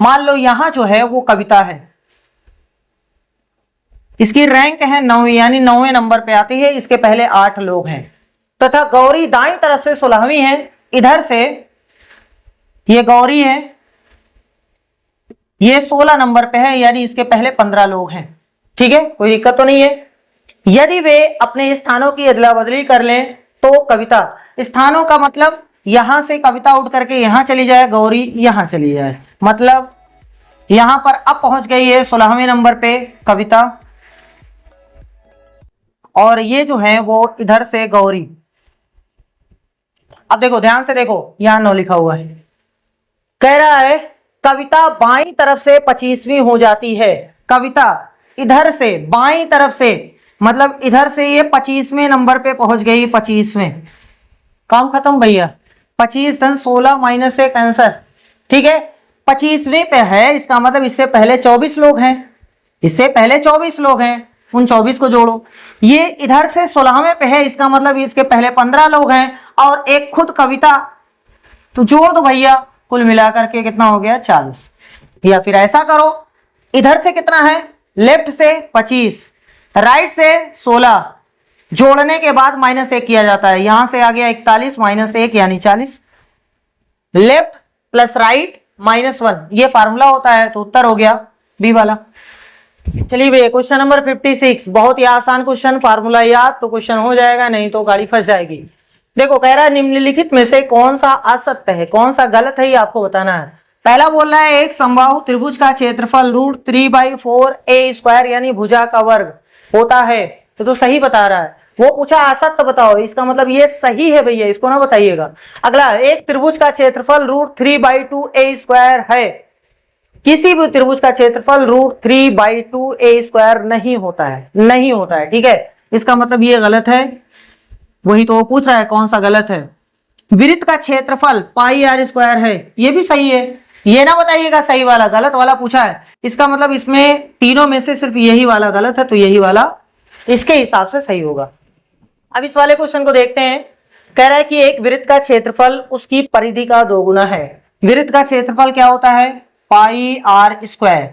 S1: मान लो यहां जो है वो कविता है, इसकी रैंक है 9वीं, यानी 9वें नंबर पे आती है, इसके पहले 8 लोग हैं। तथा गौरी दाईं तरफ से 16वीं है, इधर से ये गौरी है, ये 16 नंबर पे है, यानी इसके पहले 15 लोग हैं। ठीक है, कोई दिक्कत तो नहीं है। यदि वे अपने स्थानों की अदला बदली कर लें तो कविता, स्थानों का मतलब यहां से कविता उठ करके यहां चली जाए, गौरी यहां चली जाए, मतलब यहां पर अब पहुंच गई है 16वें नंबर पे कविता, और ये जो है वो इधर से गौरी। अब देखो ध्यान से देखो, यहां 9 लिखा हुआ है। कह रहा है कविता बाईं तरफ से 25वीं हो जाती है। कविता इधर से बाईं तरफ से, मतलब इधर से ये 25वें नंबर पे पहुंच गई, 25वें। काम खत्म भैया। 25 धन 16 माइनस 1 आंसर। ठीक है, 25वें पे है, इसका मतलब इससे पहले 24 लोग हैं, इससे पहले 24 लोग हैं, उन 24 को जोड़ो। ये इधर से 16वें पे है, इसका मतलब इसके पहले 15 लोग हैं और एक खुद कविता, तो जोड़ दो भैया, कुल मिलाकर के कितना हो गया? 40। या फिर ऐसा करो, इधर से कितना है? लेफ्ट से 25, राइट से 16, जोड़ने के बाद -1 किया जाता है, यहां से आ गया 41 माइनस 1 यानी 40, लेफ्ट प्लस राइट -1, ये फार्मूला होता है, तो उत्तर हो गया बी वाला। चलिए भैया क्वेश्चन नंबर 56, बहुत ही आसान क्वेश्चन, फार्मूला याद तो क्वेश्चन हो जाएगा, नहीं तो गाड़ी फंस जाएगी। देखो कह रहा है निम्नलिखित में से कौन सा असत्य है, कौन सा गलत है, ये आपको बताना है। पहला बोल रहा है एक समबाहु त्रिभुज का क्षेत्रफल √3/4a² यानी भुजा का वर्ग होता है, तो सही बता रहा है। वो पूछा असत्य बताओ, इसका मतलब ये सही है भैया, इसको ना बताइएगा। अगला, एक त्रिभुज का क्षेत्रफल √3/2a² है। किसी भी त्रिभुज का क्षेत्रफल √3/2a² नहीं होता है, नहीं होता है। ठीक है, इसका मतलब ये गलत है, वही तो वो पूछ रहा है कौन सा गलत है। वृत्त का क्षेत्रफल πr² है, ये भी सही है। ये ना बताइएगा सही वाला, गलत वाला पूछा है, इसका मतलब इसमें तीनों में से सिर्फ यही वाला गलत है, तो यही वाला इसके हिसाब से सही होगा। अब इस वाले क्वेश्चन को देखते हैं। कह रहा है कि एक वृत्त का क्षेत्रफल उसकी परिधि का 2 गुना है। वृत्त का क्षेत्रफल क्या होता है? πr²,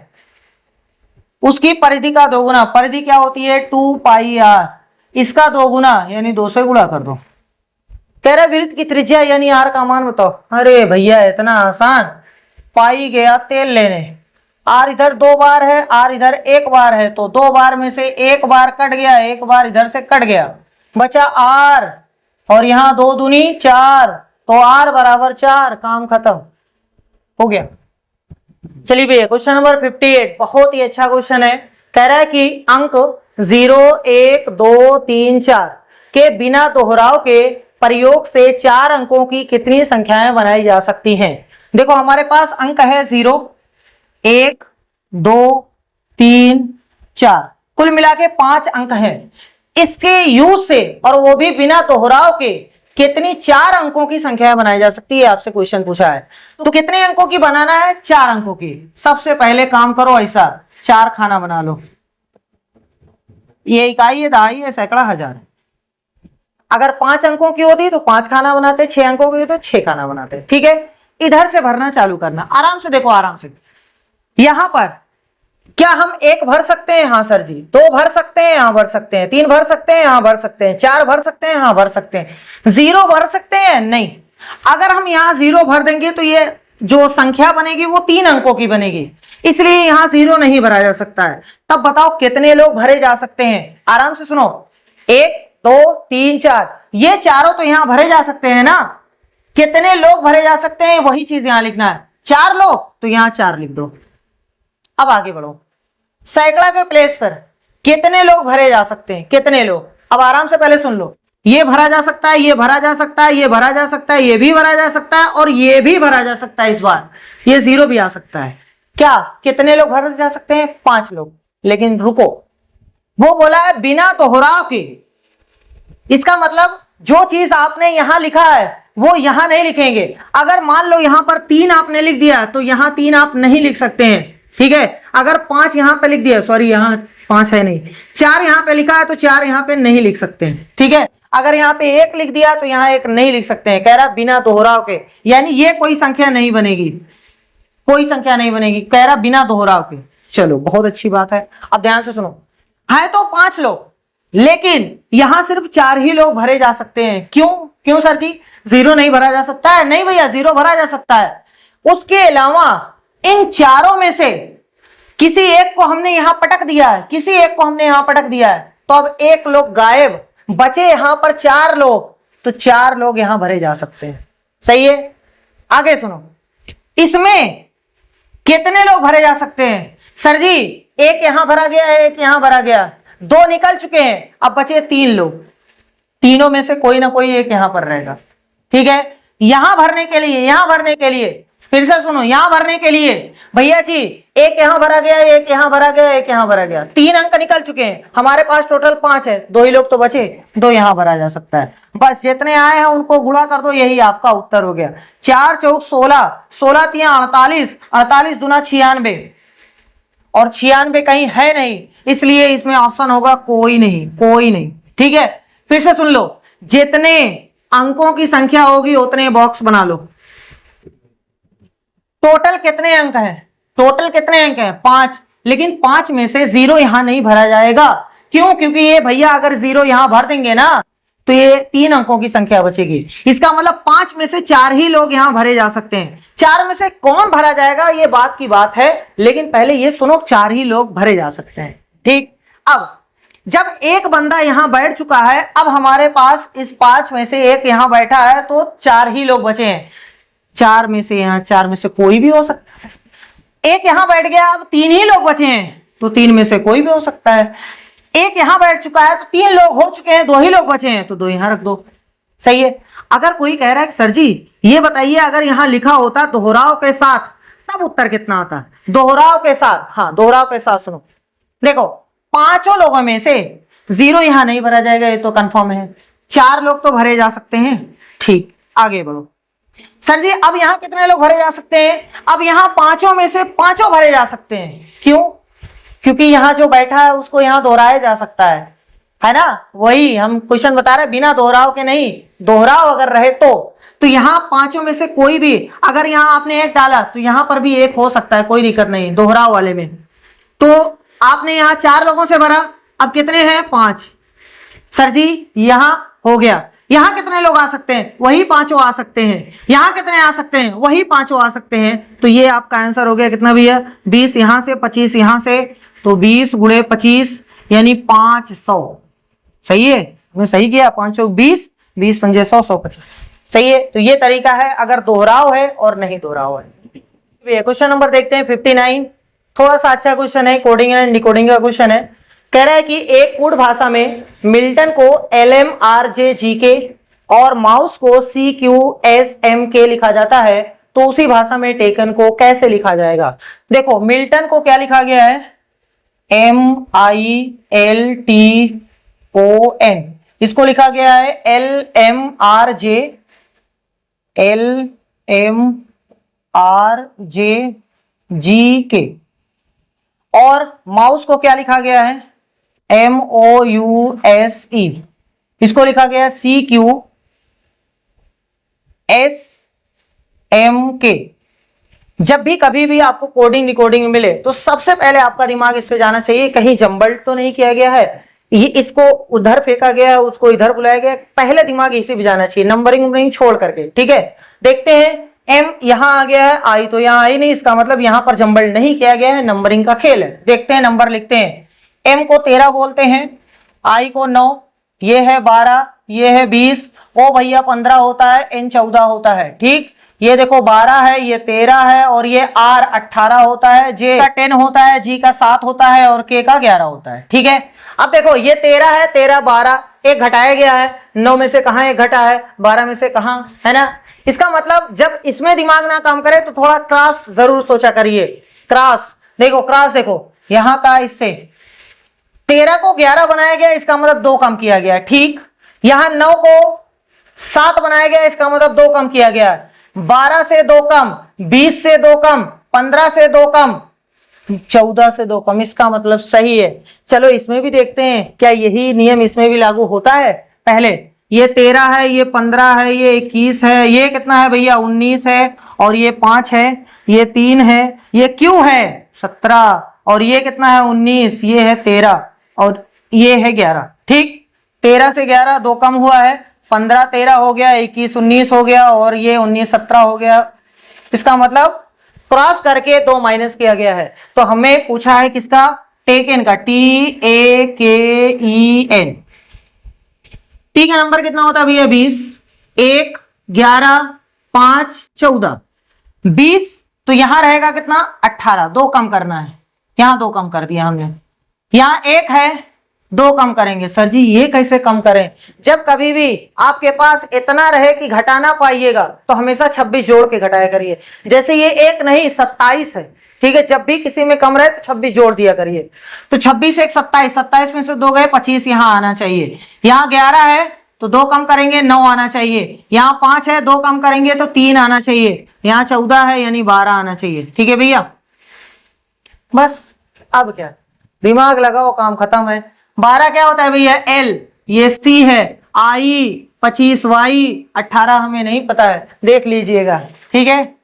S1: उसकी परिधि का 2 गुना, परिधि क्या होती है? 2πr, इसका 2 गुना यानी 2 से गुणा कर दो। कह रहा वृत्त की त्रिज्या यानी r का मान बताओ। अरे भैया इतना आसान, पाई गया तेल लेने, r इधर 2 बार है, r इधर 1 बार है, तो 2 बार में से 1 बार कट गया, 1 बार इधर से कट गया, बचा r, और यहां 2 दूनी 4, तो r बराबर 4, काम खत्म हो गया। चलिए भैया क्वेश्चन नंबर 58, बहुत ही अच्छा क्वेश्चन है। कह रहा है कि अंक 0, 1, 2, 3, 4 के बिना दोहराव के प्रयोग से 4 अंकों की कितनी संख्याएं बनाई जा सकती हैं? देखो हमारे पास अंक है 0, 1, 2, 3, 4, कुल मिला के 5 अंक हैं। इसके यूज से, और वो भी बिना दोहराव के, कितनी 4 अंकों की संख्या बनाई जा सकती है, आपसे क्वेश्चन पूछा है। तो कितने अंकों की बनाना है? 4 अंकों की। सबसे पहले काम करो ऐसा, 4 खाना बना लो। ये इकाई है, दहाई है, सैकड़ा, हजार। अगर 5 अंकों की होती तो 5 खाना बनाते, 6 अंकों की तो 6 खाना बनाते। ठीक है, इधर से भरना चालू करना। आराम से देखो, आराम से। यहां पर क्या हम 1 भर सकते हैं? हाँ सर जी। 2 भर सकते हैं? यहां भर सकते हैं। 3 भर सकते हैं? यहां भर सकते हैं। 4 भर सकते हैं? यहां भर सकते हैं। 0 भर सकते हैं? नहीं। अगर हम यहां 0 भर देंगे तो ये जो संख्या बनेगी वो 3 अंकों की बनेगी, इसलिए यहां 0 नहीं भरा जा सकता है। तब बताओ कितने लोग भरे जा सकते हैं? आराम से सुनो, 1 2 3 4, ये चारों तो यहां भरे जा सकते हैं ना। कितने लोग भरे जा सकते हैं वही चीज यहां लिखना है। 4 लोग, तो यहां 4 लिख दो। अब आगे बढ़ो, सैकड़ा के प्लेस पर कितने लोग भरे जा सकते हैं? कितने लोग? अब आराम से पहले सुन लो, ये भरा जा सकता है, ये भरा जा सकता है, ये भरा जा सकता है, ये भी भरा जा सकता है, और ये भी भरा जा सकता है। इस बार ये 0 भी आ सकता है। क्या कितने लोग भरे जा सकते हैं? 5 लोग। लेकिन रुको, वो बोला है बिना दोहराव के। इसका मतलब जो चीज आपने यहां लिखा है वो यहां नहीं लिखेंगे। अगर मान लो यहां पर 3 आपने लिख दिया तो यहां 3 आप नहीं लिख सकते हैं, ठीक है। अगर 5 यहां पे लिख दिया, सॉरी यहां 5 है नहीं, 4 यहां पे लिखा है तो 4 यहां पे नहीं लिख सकते हैं, ठीक है। अगर यहां पे 1 लिख दिया तो यहां 1 नहीं लिख सकते हैं। कह रहा बिना दोहराव के, यानी ये कोई संख्या नहीं बनेगी, कोई संख्या नहीं बनेगी। कह रहा बिना दोहराव के। चलो बहुत अच्छी बात है। अब ध्यान से सुनो, है तो 5 लोग, लेकिन यहां सिर्फ 4 ही लोग भरे जा सकते हैं। क्यों? क्यों सर जी? 0 नहीं भरा जा सकता है? नहीं भैया, 0 भरा जा सकता है। उसके अलावा इन चारों में से किसी एक को हमने यहां पटक दिया है, किसी एक को हमने यहां पटक दिया है, तो अब 1 लोग गायब, बचे यहां पर 4 लोग, तो 4 लोग यहां भरे जा सकते हैं। सही है। आगे सुनो, इसमें कितने लोग भरे जा सकते हैं? सर जी 1 यहां भरा गया है, 1 यहां भरा गया, 2 निकल चुके हैं, अब बचे 3 लोग। तीनों में से कोई ना कोई एक यहां पर रहेगा, ठीक है। यहां भरने के लिए, यहां भरने के लिए, फिर से सुनो, यहां भरने के लिए भैया जी 1 यहां भरा गया, 1 यहां भरा गया, 1 यहां भरा गया, 3 अंक निकल चुके हैं। हमारे पास टोटल 5 है, 2 ही लोग तो बचे, 2 यहां भरा जा सकता है। बस जितने आए हैं उनको गुणा कर दो, यही आपका उत्तर हो गया। 4 चौक 16, 16 तिया 48, 48 दूना 96, और 96 कहीं है नहीं, इसलिए इसमें ऑप्शन होगा कोई नहीं, कोई नहीं, ठीक है। फिर से सुन लो, जितने अंकों की संख्या होगी उतने बॉक्स बना लो। टोटल कितने अंक हैं? टोटल कितने अंक हैं? 5। लेकिन 5 में से 0 यहां नहीं भरा जाएगा। क्यों? क्योंकि ये भैया अगर 0 यहां भर देंगे ना तो ये 3 अंकों की संख्या बचेगी। इसका मतलब 5 में से 4 ही लोग यहां भरे जा सकते हैं। 4 में से कौन भरा जाएगा ये बात की बात है, लेकिन पहले ये सुनो, 4 ही लोग भरे जा सकते हैं, ठीक। अब जब एक बंदा यहां बैठ चुका है, अब हमारे पास इस 5 में से 1 यहां बैठा है, तो 4 ही लोग बचे हैं। 4 में से यहां 4 में से कोई भी हो सकता है। 1 यहां बैठ गया, अब 3 ही लोग बचे हैं, तो 3 में से कोई भी हो सकता है। 1 यहां बैठ चुका है तो 3 लोग हो चुके हैं, 2 ही लोग बचे हैं, तो 2 यहां रख दो। सही है। अगर कोई कह रहा है कि सर जी ये बताइए अगर यहां लिखा होता दोहराव के साथ तब उत्तर कितना आता? दोहराव के साथ, हाँ दोहराव के साथ। सुनो देखो, 5 लोगों में से 0 यहां नहीं भरा जाएगा, ये तो कंफर्म है। 4 लोग तो भरे जा सकते हैं, ठीक। आगे बढ़ो सर जी, अब यहां कितने लोग भरे जा सकते हैं? अब यहां 5 में से 5 भरे जा सकते हैं। क्यों? क्योंकि यहां जो बैठा है उसको यहां दोहराया जा सकता है ना। वही हम क्वेश्चन बता रहे हैं, बिना दोहराव के नहीं, दोहराव अगर रहे तो यहां 5 में से कोई भी, अगर यहां आपने 1 डाला तो यहां पर भी 1 हो सकता है, कोई दिक्कत नहीं दोहराव वाले में। तो आपने यहां 4 लोगों से भरा, अब कितने हैं? 5। सर जी यहां हो गया, यहां कितने लोग आ सकते हैं? वही 5 आ सकते हैं। यहां कितने आ सकते हैं? वही 5 आ सकते हैं। तो ये आपका आंसर हो गया कितना भी है? 20 यहां से, 25 यहां से, तो 20 गुणे 25 यानी 500। सही है, मैं सही किया? 5 20, 20 पंजे 100, 100 25। सही है। तो ये तरीका है अगर दोहराव है और नहीं दोहराव है। क्वेश्चन नंबर देखते हैं 59। थोड़ा सा अच्छा क्वेश्चन है, कोडिंग एंड डिकोडिंग का क्वेश्चन है। कह रहा है कि एक कूट भाषा में मिल्टन को LMRJGK और माउस को CQSMK लिखा जाता है, तो उसी भाषा में टेकन को कैसे लिखा जाएगा? देखो मिल्टन को क्या लिखा गया है? MILTON, इसको लिखा गया है LMRJGK, और माउस को क्या लिखा गया है? MOUSE, इसको लिखा गया है CQSMK। एम के। जब भी कभी भी आपको कोडिंग डिकोडिंग मिले तो सबसे पहले आपका दिमाग इस पे जाना चाहिए, कहीं जंबल तो नहीं किया गया है, ये इसको उधर फेंका गया है, उसको इधर बुलाया गया, पहले दिमाग इसी पे जाना चाहिए, नंबरिंग नंबरिंग छोड़ करके। ठीक है, देखते हैं एम यहां आ गया है, आई तो यहां आई नहीं, इसका मतलब यहां पर जंबल नहीं किया गया है, नंबरिंग का खेल है। देखते हैं, नंबर लिखते हैं। एम को 13 बोलते हैं, आई को 9, ये है 12, ये है 20, ओ भैया 15 होता है, एन 14 होता है। ठीक, ये देखो 12 है, ये 13 है, और ये आर 18 होता है, जे का 10 होता है, जी का 7 होता है, और के का 11 होता है। ठीक है, अब देखो ये 13 है, 13 12 एक घटाया गया है, 9 में से कहां एक घटा है, 12 में से कहां, है ना। इसका मतलब जब इसमें दिमाग ना काम करे तो थोड़ा क्रॉस जरूर सोचा करिए। क्रॉस देखो, क्रॉस देखो, यहां का इससे 13 को 11 बनाया गया, इसका मतलब 2 कम किया गया। ठीक, यहां 9 को 7 बनाया गया, इसका मतलब 2 कम किया गया। 12 से 2 कम, 20 से 2 कम, 15 से 2 कम, 14 से 2 कम, इसका मतलब सही है। चलो इसमें भी देखते हैं क्या यही नियम इसमें भी लागू होता है। पहले ये 13 है, ये 15 है, ये 21 है, ये कितना है भैया 19 है, और ये 5 है, ये 3 है, ये क्यों है 17, और ये कितना है 19, ये है 13, और ये है 11। ठीक, 13 से 11 2 कम हुआ है, 15 13 हो गया, 21 19 हो गया, और ये 19 17 हो गया। इसका मतलब क्रॉस करके 2 माइनस किया गया है। तो हमें पूछा है किसका, टेकन का, TAKEN। टी का नंबर कितना होता है भैया 20, 1 11 5 14 20, तो यहां रहेगा कितना 18, 2 कम करना है, यहां 2 कम कर दिया हमने, यहां 1 है, 2 कम करेंगे। सर जी ये कैसे कम करें, जब कभी भी आपके पास इतना रहे कि घटा ना पाइएगा तो हमेशा 26 जोड़ के घटाया करिए। जैसे ये 1 नहीं 27 है, ठीक है, जब भी किसी में कम रहे तो 26 जोड़ दिया करिए। तो 26 1 27, 27 में से 2 गए, 25 यहां आना चाहिए। यहां 11 है तो 2 कम करेंगे, 9 आना चाहिए। यहां 5 है, 2 कम करेंगे तो 3 आना चाहिए। यहां 14 है यानी 12 आना चाहिए। ठीक है भैया, बस अब क्या, दिमाग लगाओ, काम खत्म है। 12 क्या होता है भैया एल, ये सी है, आई 25 वाई 18 हमें नहीं पता है, देख लीजिएगा। ठीक है,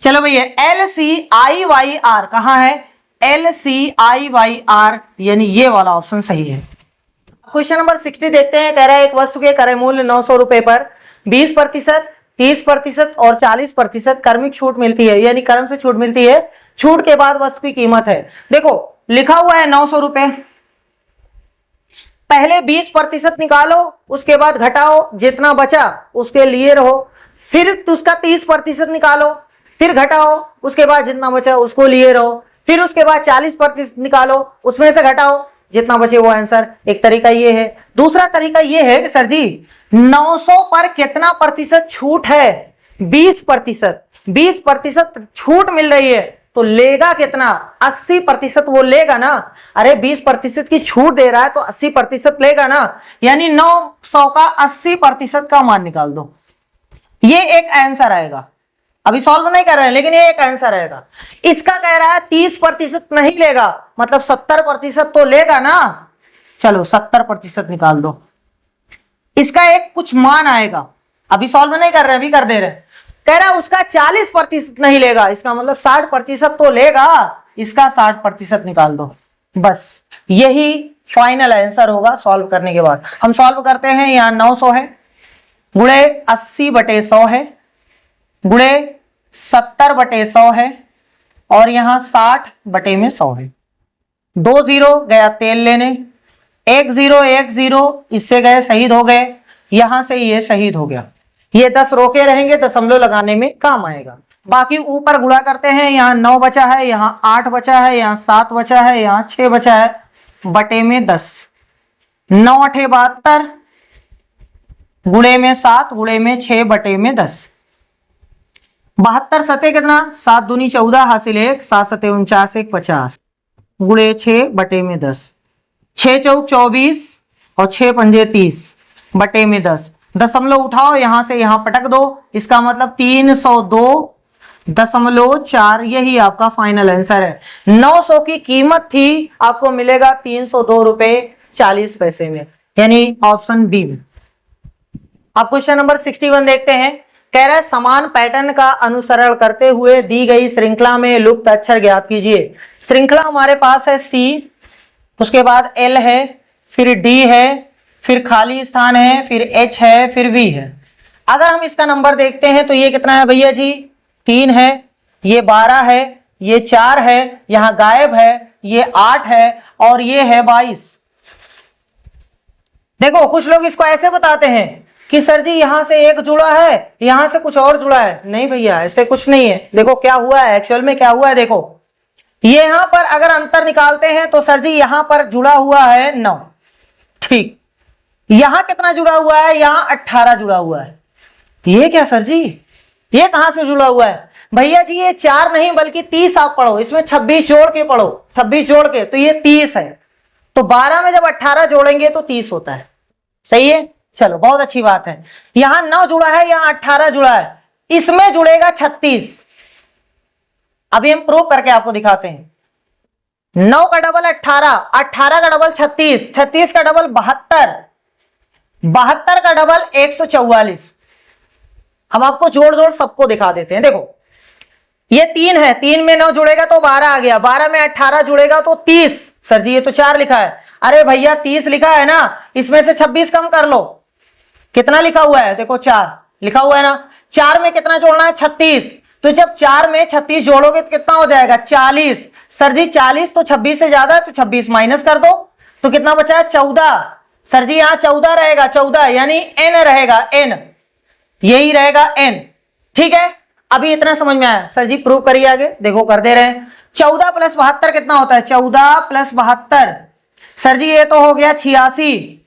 S1: चलो भैया L C I Y R कहां है, L C I Y R यानी ये वाला ऑप्शन सही है। क्वेश्चन नंबर 60 देखते हैं। कह रहा है एक वस्तु के क्रय मूल्य 900 रुपए पर 20%, 30% और 40% क्रमिक छूट मिलती है, यानी क्रम से छूट मिलती है। छूट के बाद वस्तु की कीमत है, देखो लिखा हुआ है 900 रुपए, पहले 20% निकालो, उसके बाद घटाओ, जितना बचा उसके लिए रहो, फिर उसका 30% निकालो, फिर घटाओ, उसके बाद जितना बचा उसको लिए रहो, फिर उसके बाद 40% निकालो, उसमें से घटाओ, जितना बचे वो आंसर। एक तरीका ये है। दूसरा तरीका ये है कि सर जी 900 पर कितना प्रतिशत छूट है, 20%, 20% छूट मिल रही है तो लेगा कितना, 80% वो लेगा ना। अरे 20% की छूट दे रहा है तो 80% लेगा ना, यानी 900 का 80% का मान निकाल दो, ये एक आंसर आएगा। अभी सॉल्व नहीं कर रहे हैं लेकिन ये एक आंसर आएगा। इसका कह रहा है 30% नहीं लेगा, मतलब 70% तो लेगा ना। चलो 70% निकाल दो, इसका एक कुछ मान आएगा। अभी सॉल्व नहीं कर रहे, अभी कर दे रहे। कह रहा है उसका 40% नहीं लेगा, इसका मतलब 60% तो लेगा, इसका 60% निकाल दो। बस यही फाइनल आंसर होगा सॉल्व करने के बाद। हम सॉल्व करते हैं, यहां 900 है, गुणे 80/100 है, गुणे 70/100 है, और यहां 60/100 है। 2 0 गया तेल लेने, 1 0 1 0 इससे गए शहीद हो गए, यहां से ये शहीद हो गया। ये 10 रोके रहेंगे, दशमलव लगाने में काम आएगा। बाकी ऊपर गुणा करते हैं, यहां 9 बचा है, यहां 8 बचा है, यहां 7 बचा है, यहां 6 बचा है, बटे में 10, 9 8 72, गुणे में 7, गुणे में 6, बटे में 10, 72 सते कितना, 7 दूनी 14 हासिल 1, 7 सते 49 1 50, गुणे 6 बटे में 10, 6 चौक 24 और 6 पंजे 30, बटे में 10। दशमलव उठाओ, यहां से यहां पटक दो, इसका मतलब 302.4, यही आपका फाइनल आंसर है। 900 की कीमत थी, आपको मिलेगा 302 रुपए 40 पैसे में, यानी ऑप्शन बी में। अब क्वेश्चन नंबर 61 देखते हैं। कह रहा है समान पैटर्न का अनुसरण करते हुए दी गई श्रृंखला में लुप्त अक्षर ज्ञात कीजिए। श्रृंखला हमारे पास है सी, उसके बाद एल है, फिर डी है, फिर खाली स्थान है, फिर एच है, फिर वी है। अगर हम इसका नंबर देखते हैं तो ये कितना है भैया जी, 3 है, ये 12 है, ये 4 है, यहां गायब है, ये 8 है और ये है 22। देखो कुछ लोग इसको ऐसे बताते हैं कि सर जी यहां से एक जुड़ा है, यहां से कुछ और जुड़ा है। नहीं भैया, ऐसे कुछ नहीं है। देखो क्या हुआ है, एक्चुअल में क्या हुआ है, देखो ये यहां पर अगर अंतर निकालते हैं तो सर जी यहां पर जुड़ा हुआ है 9, ठीक, यहां कितना जुड़ा हुआ है, यहां 18 जुड़ा हुआ है। ये क्या सर जी, ये कहां से जुड़ा हुआ है भैया जी, ये 4 नहीं बल्कि 30 आप पढ़ो, इसमें 26 जोड़ के पढ़ो, 26 जोड़ के तो ये 30 है। तो 12 में जब 18 जोड़ेंगे तो 30 होता है, सही है। चलो बहुत अच्छी बात है। यहां 9 जुड़ा है, यहां 18 जुड़ा है, इसमें जुड़ेगा 36। अभी हम प्रूव करके आपको दिखाते हैं। 9 का डबल 18, 18 का डबल 36, 36 का डबल 72, 72 का डबल 144। हम आपको जोड़ जोड़ सबको दिखा देते हैं। देखो ये 3 है, 3 में 9 जुड़ेगा तो 12 आ गया, 12 में 18 जुड़ेगा तो 30। सर जी ये तो 4 लिखा है। अरे भैया 30 लिखा है ना, इसमें से 26 कम कर लो, कितना लिखा हुआ है, देखो 4 लिखा हुआ है ना। 4 में कितना जोड़ना है, 36। तो जब 4 में 36 जोड़ोगे तो कितना हो जाएगा, 40। सर जी 40 तो 26 से ज्यादा है, तो 26 माइनस कर दो तो कितना बचा है, 14। सर जी यहां 14 रहेगा, 14 यानी n रहेगा, n यही रहेगा n, ठीक है। अभी इतना समझ में आया। सर जी प्रूव करिए आगे, देखो कर दे रहे हैं। 14 प्लस 72 कितना होता है, 14 प्लस 72, सर जी ये तो हो गया 86।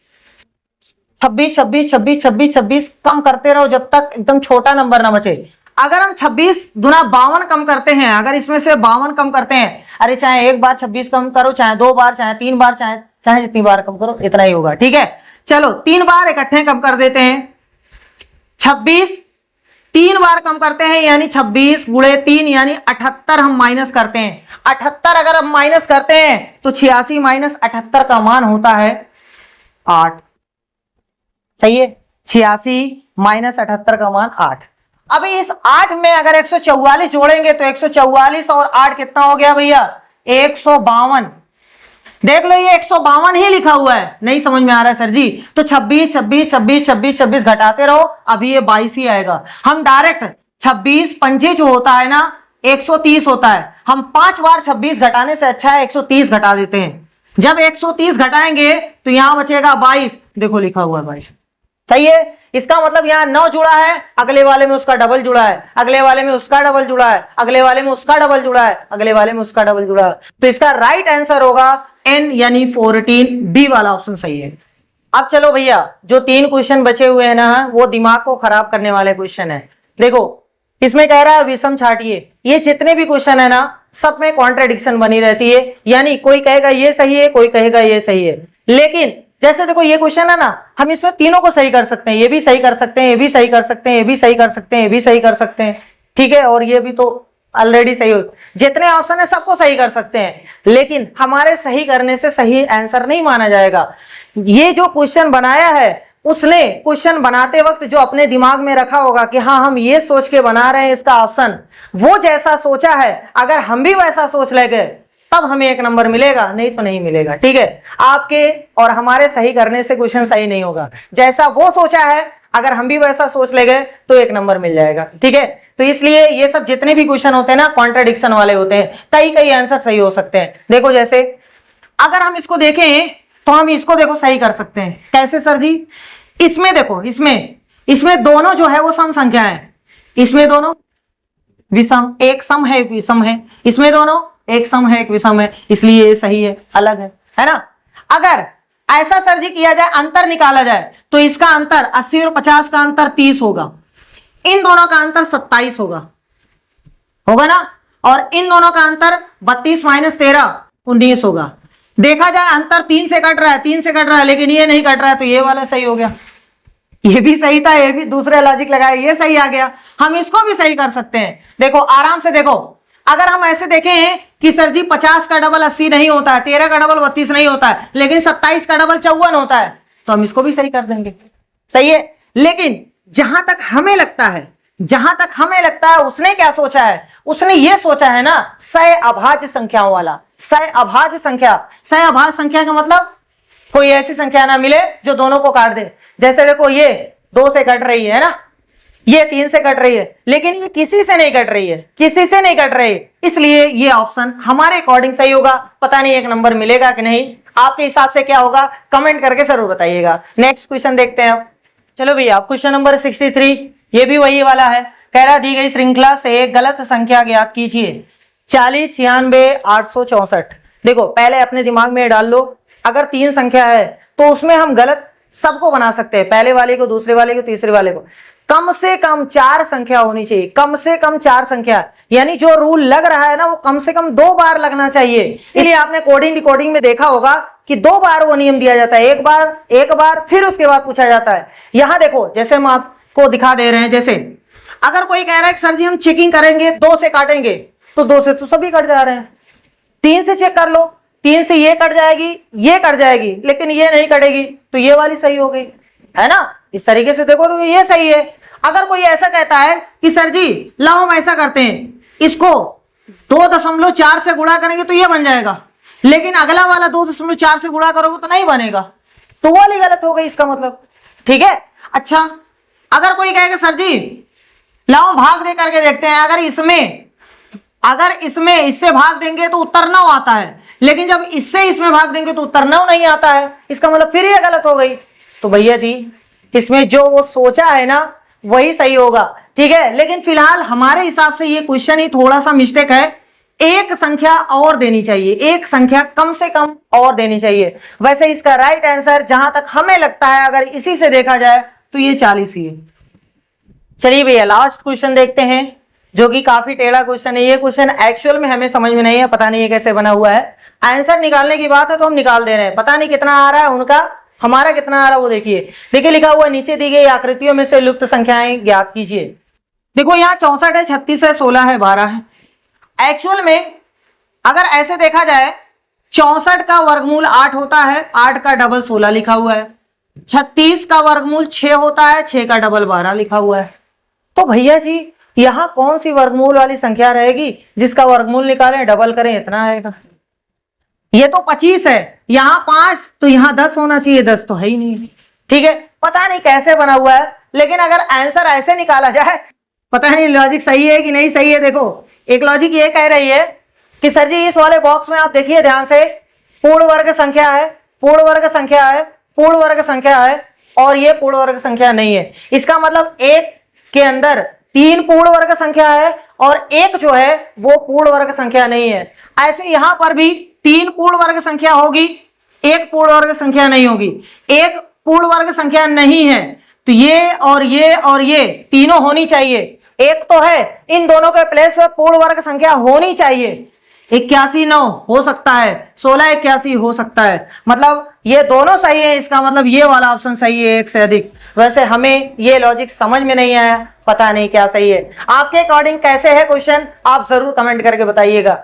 S1: 26 26 26 26 26 कम करते रहो जब तक एकदम छोटा नंबर ना बचे। अगर हम 26 दुना 52 कम करते हैं, अगर इसमें से 52 कम करते हैं, अरे चाहे एक बार 26 कम करो, चाहे 2 बार, चाहे 3 बार, चाहे जितनी बार कम करो इतना ही होगा, ठीक है। चलो 3 बार इकट्ठे कम कर देते हैं। 26 3 बार कम करते हैं यानी 26 गुणे 3 यानी 78 हम माइनस करते हैं। 78 अगर हम माइनस करते हैं तो 86 माइनस 78 का मान होता है 8, सही है। 86 माइनस 78 का मान 8। अभी इस 8 में अगर 144 जोड़ेंगे तो 144 और 8 कितना हो गया भैया, 152। देख लो ये 152 ही लिखा हुआ है, नहीं समझ में आ रहा है सर जी, तो 26 26 26 26 26 घटाते रहो, अभी ये 22 ही आएगा। हम डायरेक्ट 26 पंजे जो होता है ना 130 होता है, हम 5 बार 26 घटाने से अच्छा है 130 घटा देते हैं। जब 130 घटाएंगे तो यहां बचेगा 22, देखो लिखा हुआ है 22, सही है। इसका मतलब यहां 9 जुड़ा है, अगले वाले में उसका डबल जुड़ा है, अगले वाले में उसका डबल जुड़ा है, अगले वाले में उसका डबल जुड़ा है, अगले वाले में उसका डबल जुड़ा है। तो इसका राइट आंसर होगा n यानी 14, बी वाला ऑप्शन सही है। अब चलो भैया जो 3 क्वेश्चन बचे हुए हैं ना, वो दिमाग को खराब करने वाले क्वेश्चन है। देखो इसमें कह रहा है विषम छाटिए। ये जितने भी क्वेश्चन है ना सब में कॉन्ट्रडिक्शन बनी रहती है, यानी कोई कहेगा ये सही है, कोई कहेगा ये सही है। लेकिन जैसे देखो ये क्वेश्चन है ना, हम इसमें तीनों को सही कर सकते हैं, ये भी सही कर सकते हैं, ये भी सही कर सकते हैं, ये भी सही कर सकते हैं, ये भी सही कर सकते हैं, ठीक है। और ये भी तो ऑलरेडी सही हो, जितने ऑप्शन है सबको सही कर सकते हैं, लेकिन हमारे सही करने से सही आंसर नहीं माना जाएगा। ये जो क्वेश्चन बनाया है उसने क्वेश्चन बनाते वक्त जो अपने दिमाग में रखा होगा कि हाँ हम ये सोच के बना रहे हैं इसका ऑप्शन, वो जैसा सोचा है अगर हम भी वैसा सोच लेंगे तब हमें 1 नंबर मिलेगा, नहीं तो नहीं मिलेगा, ठीक है। आपके और हमारे सही करने से क्वेश्चन सही नहीं होगा, जैसा वो सोचा है अगर हम भी वैसा सोच ले गए तो 1 नंबर मिल जाएगा, ठीक है। तो इसलिए ये सब जितने भी क्वेश्चन होते हैं ना कॉन्ट्रडिक्शन वाले होते हैं, कई आंसर सही हो सकते हैं। देखो जैसे अगर हम इसको देखें तो हम इसको देखो सही कर सकते हैं, कैसे सर जी, इसमें देखो इसमें दोनों जो है वो सम संख्या है, इसमें दोनों विषम, एक सम है एक विषम है, इसमें दोनों एक सम है एक विषम है, इसलिए ये सही है, अलग है ना। अगर ऐसा सर जी किया जाए, अंतर निकाला जाए तो इसका अंतर 80 और 50 का अंतर 30 होगा, इन दोनों का अंतर 27 होगा ना, और इन दोनों का अंतर 32 माइनस 13 19 होगा। देखा जाए अंतर 3 से कट रहा है, 3 से कट रहा है, लेकिन ये नहीं कट रहा है, तो ये वाला सही हो गया, ये भी सही था, ये भी दूसरे लॉजिक लगाए, ये सही आ गया। हम इसको भी सही कर सकते हैं। देखो आराम से देखो, अगर हम ऐसे देखें कि सर जी 50 का डबल 80 नहीं होता है, 13 का डबल 32 नहीं होता है, लेकिन 27 का डबल 54 होता है, तो हम इसको भी सही कर देंगे, सही है। लेकिन जहां तक हमें लगता है जहां तक हमें लगता है उसने क्या सोचा है, उसने ये सोचा है ना सहअभाज्य संख्याओं वाला। सहअभाज्य संख्या, सहअभाज्य संख्या का मतलब कोई ऐसी संख्या ना मिले जो दोनों को काट दे। जैसे देखो ये 2 से कट रही है ना, ये 3 से कट रही है, लेकिन ये किसी से नहीं कट रही है, किसी से नहीं कट रही है, इसलिए ये ऑप्शन हमारे अकॉर्डिंग सही होगा। पता नहीं 1 नंबर मिलेगा कि नहीं, आपके हिसाब से क्या होगा कमेंट करके जरूर बताइएगा। नेक्स्ट क्वेश्चन देखते हैं अब। चलो भैया क्वेश्चन नंबर 63, ये भी वही वाला है। कह रहा दी गई श्रृंखला से एक गलत संख्या ज्ञात कीजिए। 40, 96, 864। देखो पहले अपने दिमाग में डाल लो, अगर 3 संख्या है तो उसमें हम गलत सबको बना सकते हैं, पहले वाले को, दूसरे वाले को, तीसरे वाले को। कम से कम 4 संख्या होनी चाहिए, कम से कम 4 संख्या, यानी जो रूल लग रहा है ना वो कम से कम 2 बार लगना चाहिए। इसलिए आपने कोडिंग डिकोडिंग में देखा होगा कि 2 बार वो नियम दिया जाता है, एक बार फिर उसके बाद पूछा जाता है। यहां देखो जैसे हम आपको दिखा दे रहे हैं, जैसे अगर कोई कह रहा है कि सर जी हम चेकिंग करेंगे 2 से काटेंगे, तो 2 से तो सभी कट जा रहे हैं। 3 से चेक कर लो, 3 से ये कट जाएगी, ये कट जाएगी, लेकिन ये नहीं कटेगी, तो ये वाली सही हो गई, है ना। इस तरीके से देखो तो ये सही है। अगर कोई ऐसा कहता है कि सर जी लाओ हम ऐसा करते हैं, इसको 2.4 से गुणा करेंगे तो ये बन जाएगा, लेकिन अगला वाला 2.4 से गुणा करोगे तो नहीं बनेगा, तो वो वाली गलत हो गई इसका मतलब। ठीक है। अच्छा अगर कोई कहेगा सर जी लाओ भाग दे करके देखते हैं, अगर इसमें इससे भाग देंगे तो उत्तर 9 आता है, लेकिन जब इससे इसमें भाग देंगे तो उत्तर 9 नहीं आता है, इसका मतलब फिर ये गलत हो गई। तो भैया जी इसमें जो वो सोचा है ना वही सही होगा। ठीक है, लेकिन फिलहाल हमारे हिसाब से ये क्वेश्चन ही थोड़ा सा मिस्टेक है। एक संख्या और देनी चाहिए, एक संख्या कम से कम और देनी चाहिए। वैसे इसका राइट आंसर जहां तक हमें लगता है अगर इसी से देखा जाए तो ये 40 ही है। चलिए भैया लास्ट क्वेश्चन देखते हैं, जो कि काफी टेढ़ा क्वेश्चन है। ये क्वेश्चन एक्चुअल में हमें समझ में नहीं है, पता नहीं ये कैसे बना हुआ है। आंसर निकालने की बात है तो हम निकाल दे रहे हैं, पता नहीं कितना आ रहा है उनका, हमारा कितना आ रहा है वो देखिए। देखिए लिखा हुआ नीचे दी गई आकृतियों में से लुप्त संख्याएं ज्ञात कीजिए। देखो यहाँ 64 है, 36 है, 16 है, 12 है। एक्चुअल में अगर ऐसे देखा जाए 64 का वर्गमूल 8 होता है, 8 का डबल 16 लिखा हुआ है। 36 का वर्गमूल 6 होता है, 6 का डबल 12 लिखा हुआ है। तो भैया जी यहां कौन सी वर्गमूल वाली संख्या रहेगी जिसका वर्गमूल निकालें डबल करें इतना आएगा। ये तो 25 है, यहां 5 तो यहां 10 होना चाहिए, 10 तो है ही नहीं। ठीक है, पता नहीं कैसे बना हुआ है, लेकिन अगर आंसर ऐसे निकाला जाए, पता नहीं लॉजिक सही है कि नहीं सही है। देखो एक लॉजिक ये कह रही है कि सर जी इस वाले बॉक्स में आप देखिए ध्यान से, पूर्ण वर्ग संख्या है, पूर्ण वर्ग संख्या है, पूर्ण वर्ग संख्या है, और ये पूर्ण वर्ग संख्या नहीं है। इसका मतलब एक के अंदर 3 पूर्ण वर्ग संख्या है और एक जो है वो पूर्ण वर्ग संख्या नहीं है। ऐसे यहां पर भी 3 पूर्ण वर्ग संख्या होगी, एक पूर्ण वर्ग संख्या नहीं होगी। एक पूर्ण वर्ग संख्या नहीं है तो ये और ये और ये तीनों होनी चाहिए। एक तो है, इन दोनों के प्लेस पे पूर्ण वर्ग संख्या होनी चाहिए। 81 9 हो सकता है, 16 81 हो सकता है, मतलब ये दोनों सही है। इसका मतलब ये वाला ऑप्शन सही है, एक से अधिक। वैसे हमें ये लॉजिक समझ में नहीं आया, पता नहीं क्या सही है। आपके अकॉर्डिंग कैसे है क्वेश्चन आप जरूर कमेंट करके बताइएगा।